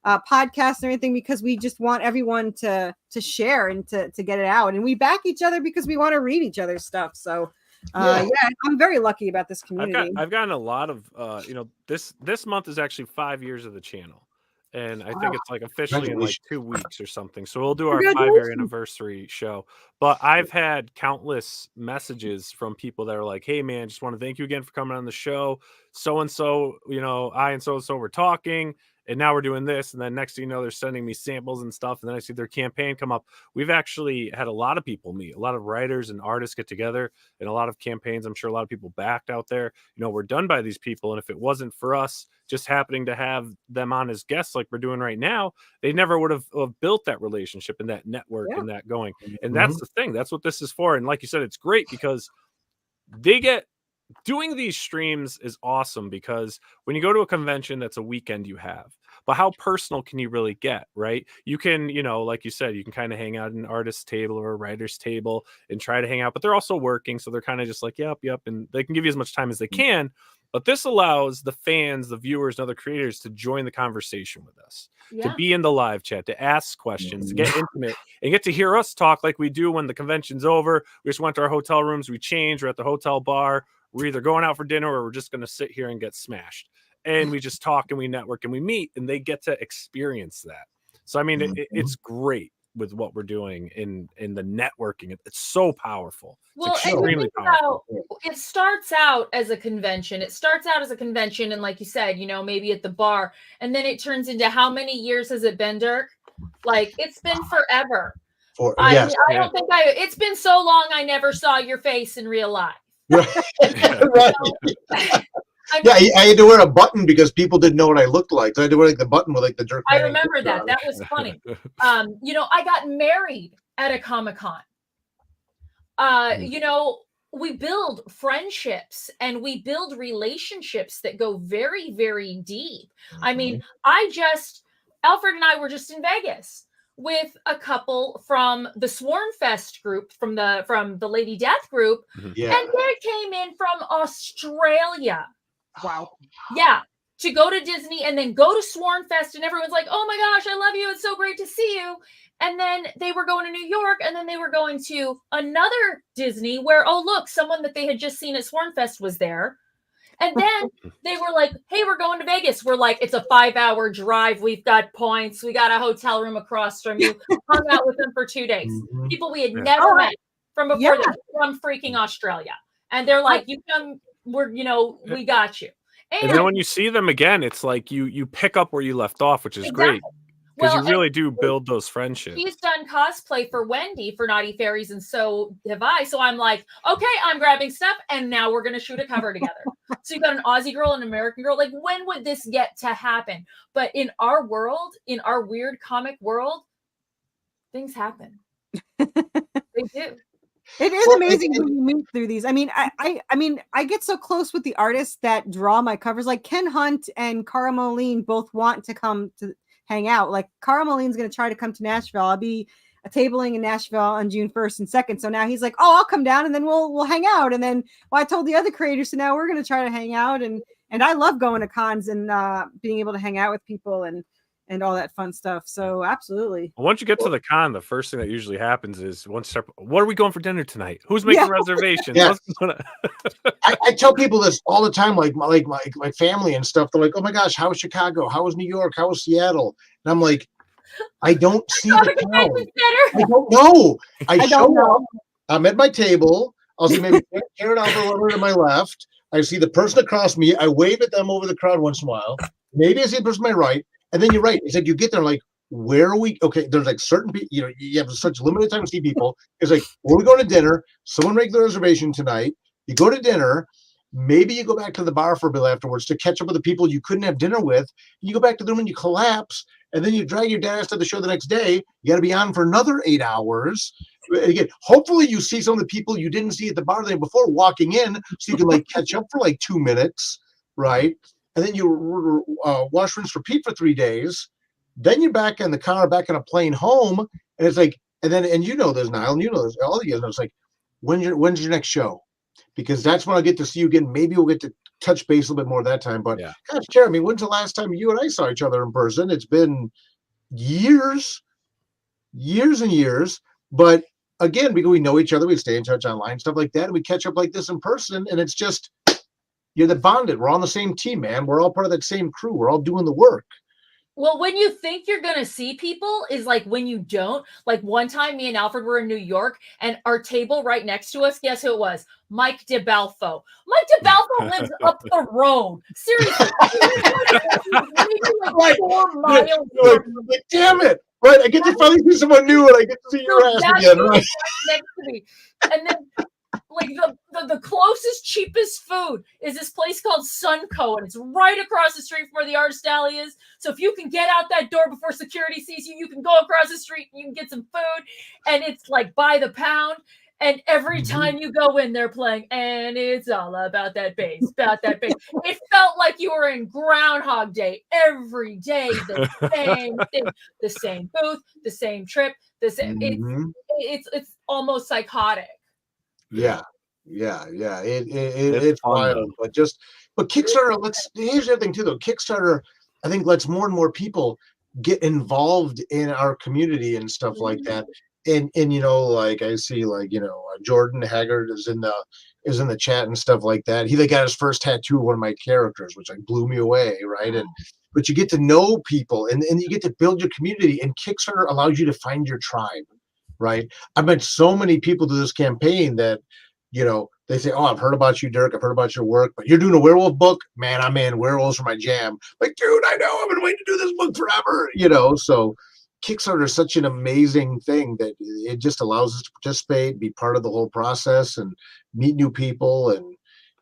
podcasts, and everything, because we just want everyone to share and to get it out. And we back each other because we want to read each other's stuff. So I'm very lucky about this community. I've gotten a lot of this month is actually 5 years of the channel. And I think it's like officially in like 2 weeks or something. So we'll do our 5-year anniversary show. But I've had countless messages from people that are like, "Hey man, just want to thank you again for coming on the show. So and so, I and so were talking, and now we're doing this." And then next thing you know, they're sending me samples and stuff. And then I see their campaign come up. We've actually had a lot of people meet, a lot of writers and artists get together, and a lot of campaigns. I'm sure a lot of people backed out there. We're done by these people. And if it wasn't for us just happening to have them on as guests like we're doing right now, they never would have built that relationship and that network and that going. And that's the thing. That's what this is for. And like you said, it's great because doing these streams is awesome, because when you go to a convention, that's a weekend you have. but how personal can you really get, right? You can, like you said, you can kind of hang out at an artist's table or a writer's table and try to hang out, but they're also working. So they're kind of just like, yep. And they can give you as much time as they can. But this allows the fans, the viewers, and other creators to join the conversation with us, to be in the live chat, to ask questions, to get intimate, and get to hear us talk like we do when the convention's over. We just went to our hotel rooms, we changed, we're at the hotel bar. We're either going out for dinner or we're just going to sit here and get smashed. And we just talk and we network and we meet, and they get to experience that. So, I mean, it's great with what we're doing in the networking. It's so powerful. Well, it's extremely powerful. It starts out as a convention. And like you said, maybe at the bar, and then it turns into how many years has it been, Dirk? Like, it's been forever. I don't think it's been so long I never saw your face in real life. Right. I had to wear a button because people didn't know what I looked like. So I had to wear like the button with like the Dirk. I remember that. That was funny. I got married at a Comic-Con. We build friendships and we build relationships that go very, very deep. I mean, Alfred and I were just in Vegas with a couple from the Swarm Fest group, from the Lady Death group, and they came in from Australia. Wow. Yeah, to go to Disney and then go to Swarm Fest, and everyone's like, "Oh my gosh, I love you! It's so great to see you." And then they were going to New York, and then they were going to another Disney where, oh look, someone that they had just seen at Swarm Fest was there. And then they were like, "Hey, we're going to Vegas." We're like, "It's a 5-hour drive. We've got points. We got a hotel room across from you." Hung out with them for 2 days. People we had never met from before that, from freaking Australia. And they're like, "You come, we got you." And then when you see them again, it's like you pick up where you left off, which is great. Because you really do build those friendships. He's done cosplay for Wendy for Naughty Fairies, and so have I. So I'm like, okay, I'm grabbing stuff, and now we're going to shoot a cover together. So you've got an Aussie girl and an American girl. Like, when would this get to happen? But in our world, in our weird comic world, things happen. They do. It is amazing when you meet through these. I mean, I get so close with the artists that draw my covers. Like Ken Hunt and Cara Moline both want to come to hang out. Like Cara Moline's going to try to come to Nashville. I'll be tabling in Nashville on June 1st and 2nd. So now he's like, "Oh, I'll come down and then we'll hang out." And then I told the other creators, so now we're going to try to hang out. And I love going to cons and being able to hang out with people and all that fun stuff. So absolutely. Once you get to the con, the first thing that usually happens is what are we going for dinner tonight? Who's making reservations? Yeah. I tell people this all the time, like my family and stuff. They're like, "Oh my gosh, how was Chicago? How was New York? How was Seattle?" And I'm like, I don't see the town. I don't know. I show up. I'm at my table. I'll see maybe Karen Alvarado to my left. I see the person across me. I wave at them over the crowd once in a while. Maybe I see the person to my right. And then you're right. It's like you get there like, where are we? Okay, there's like certain people, you have such limited time to see people. It's like, where are we going to dinner? Someone make the reservation tonight. You go to dinner. Maybe you go back to the bar for a bit afterwards to catch up with the people you couldn't have dinner with. You go back to the room and you collapse. And then you drag your dad to the show the next day. You got to be on for another 8 hours. Again, hopefully you see some of the people you didn't see at the bar the day before walking in, so you can like catch up for like 2 minutes, right? And then you wash, rinse, repeat for 3 days. Then you're back in the car, back in a plane home, and it's like, and you know this, Nile, and you know this, all of you know. It's like, when's your next show? Because that's when I'll get to see you again. Maybe we'll get to touch base a little bit more that time. But gosh, Jeremy, when's the last time you and I saw each other in person? It's been years and years. But again, because we know each other, we stay in touch online, stuff like that, and we catch up like this in person, and it's just, you're the bonded. We're on the same team, man. We're all part of that same crew. We're all doing the work. Well, when you think you're going to see people is like when you don't. Like one time me and Alfred were in New York and our table right next to us, guess who it was? Mike DeBalfo. Mike DeBalfo lives up the road. Seriously. Like 4 miles. Like, damn it. Right. I get to finally see someone new and I get to see your ass again. Right. Next to me. And then like the closest, cheapest food is this place called Sunco, and it's right across the street from where the Artist Alley is. So if you can get out that door before security sees you, you can go across the street and you can get some food, and it's like by the pound. And every time you go in, they're playing, and it's all about that bass, about that bass. It felt like you were in Groundhog Day every day, the same thing, the same booth, the same trip, the same. It's almost psychotic. Yeah. It's It's fun, wild, though. but Kickstarter. Here's the other thing too, though. Kickstarter, I think, lets more and more people get involved in our community and stuff like that. And like I see, like Jordan Haggard is in the chat and stuff like that. He got his first tattoo of one of my characters, which like blew me away, right? And but you get to know people, and you get to build your community. And Kickstarter allows you to find your tribe, right? I've met so many people through this campaign that they say, "Oh, I've heard about you, Dirk. I've heard about your work, but you're doing a werewolf book, man. I'm in. Werewolves are my jam." Like, dude, I know. I've been waiting to do this book forever. So Kickstarter is such an amazing thing that it just allows us to participate, be part of the whole process, and meet new people, and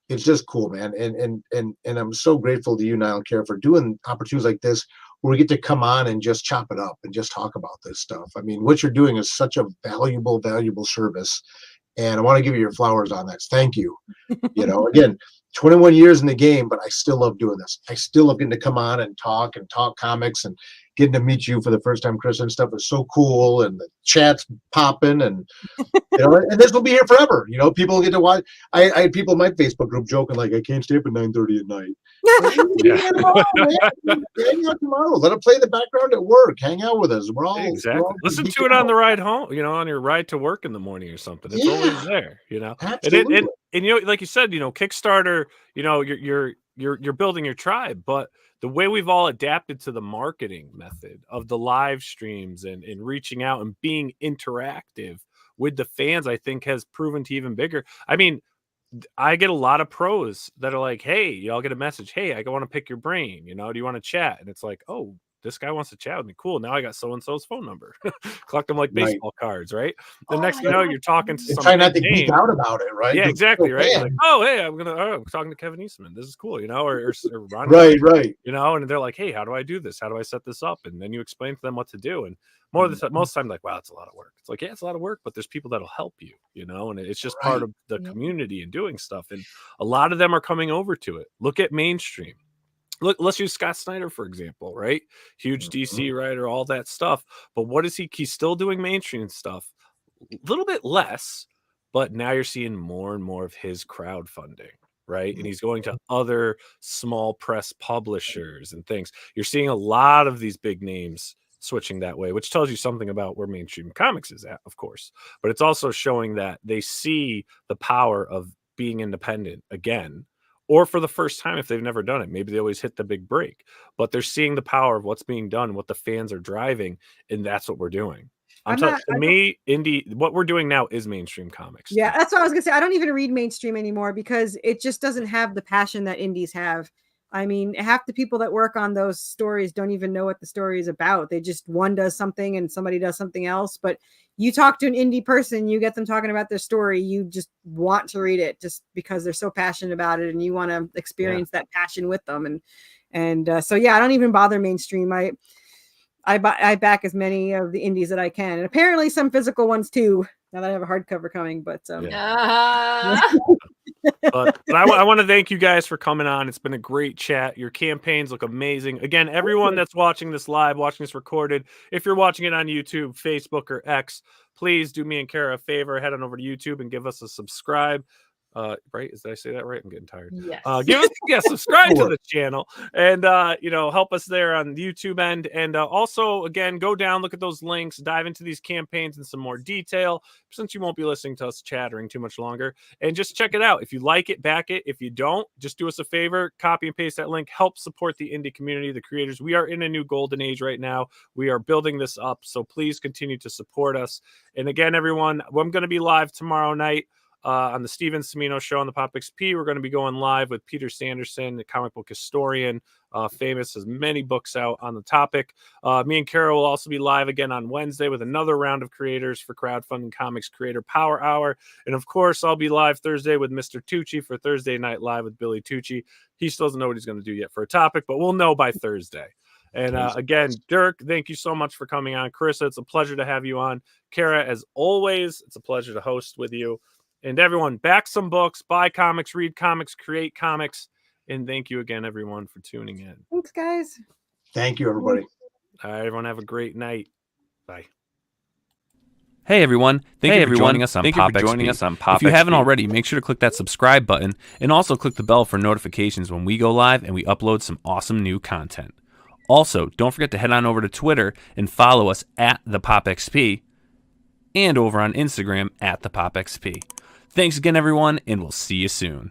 it's just cool, man. And I'm so grateful to you, Nile and Cara, for doing opportunities like this where we get to come on and just chop it up and just talk about this stuff. I mean, what you're doing is such a valuable service. And I want to give you your flowers on that. Thank you. Again, 21 years in the game, but I still love doing this. I still love getting to come on and talk comics, and getting to meet you for the first time, Chris, and stuff is so cool. And the chat's popping, and and this will be here forever. People get to watch. I had people in my Facebook group joking like, I can't stay up at 9:30 at night. Hang out tomorrow. Let it play in the background at work. Hang out with us. We're all listen to it on the ride home. On your ride to work in the morning or something. It's always there. Absolutely. And like you said, Kickstarter. You're building your tribe, but the way we've all adapted to the marketing method of the live streams and reaching out and being interactive with the fans, I think has proven to even bigger. I mean, I get a lot of pros that are like, hey, I'll get a message. Hey, I want to pick your brain. Do you want to chat? And it's like, oh, this guy wants to chat with me. Cool. Now I got so-and-so's phone number. Collect them like baseball cards, right? The next thing you know, you're talking to someone. Try not to geek out about it, right? Yeah, exactly, right? Like, oh, hey, I'm talking to Kevin Eastman. This is cool, or Ron. Right. And they're like, hey, how do I do this? How do I set this up? And then you explain to them what to do. And most of the time, like, wow, it's a lot of work. It's like, yeah, it's a lot of work, but there's people that'll help you, and it's just part of the community and doing stuff. And a lot of them are coming over to it. Look at mainstream. Look, let's use Scott Snyder, for example, right? Huge DC writer, all that stuff. But what is he? He's still doing mainstream stuff, a little bit less, but now you're seeing more and more of his crowdfunding, right? And he's going to other small press publishers and things. You're seeing a lot of these big names switching that way, which tells you something about where mainstream comics is at, of course. But it's also showing that they see the power of being independent again, or for the first time if they've never done it. Maybe they always hit the big break, but they're seeing the power of what's being done, what the fans are driving, and that's what we're doing. Indie, what we're doing now is mainstream comics. Yeah, that's what I was gonna say. I don't even read mainstream anymore because it just doesn't have the passion that indies have. I mean, half the people that work on those stories don't even know what the story is about. They just, one does something and somebody does something else. But you talk to an indie person, you get them talking about their story, you just want to read it just because they're so passionate about it and you want to experience that passion with them. So yeah, I don't even bother mainstream. I back as many of the indies that I can, and apparently some physical ones too. Now that I have a hardcover coming, but but I want to thank you guys for coming on. It's been a great chat. Your campaigns look amazing. Again, everyone that's watching this live, watching this recorded, if you're watching it on YouTube, Facebook, or X, please do me and Cara a favor. Head on over to YouTube and give us a subscribe. Right? Did I say that right? I'm getting tired. Yes. Give us subscribe to the channel and help us there on the YouTube end. And also, again, go down, look at those links, dive into these campaigns in some more detail, since you won't be listening to us chattering too much longer. And just check it out. If you like it, back it. If you don't, just do us a favor, copy and paste that link, help support the indie community, the creators. We are in a new golden age right now. We are building this up. So please continue to support us. And again, everyone, I'm going to be live tomorrow night. On the Steven Cimino show on the Pop XP. We're going to be going live with Peter Sanderson, the comic book historian, famous, has many books out on the topic. Me and Cara will also be live again on Wednesday with another round of creators for Crowdfunding Comics Creator Power Hour. And of course, I'll be live Thursday with Mr. Tucci for Thursday Night Live with Billy Tucci. He still doesn't know what he's going to do yet for a topic, but we'll know by Thursday. And again, Dirk, thank you so much for coming on. Corissa, it's a pleasure to have you on. Cara, as always, it's a pleasure to host with you. And everyone, back some books, buy comics, read comics, create comics. And thank you again, everyone, for tuning in. Thanks, guys. Thank you, everybody. All right, everyone, have a great night. Bye. Hey everyone, thank you for joining us on Pop XP. If you haven't already, make sure to click that subscribe button and also click the bell for notifications when we go live and we upload some awesome new content. Also, don't forget to head on over to Twitter and follow us at the Pop XP and over on Instagram at the Pop XP. Thanks again everyone, and we'll see you soon.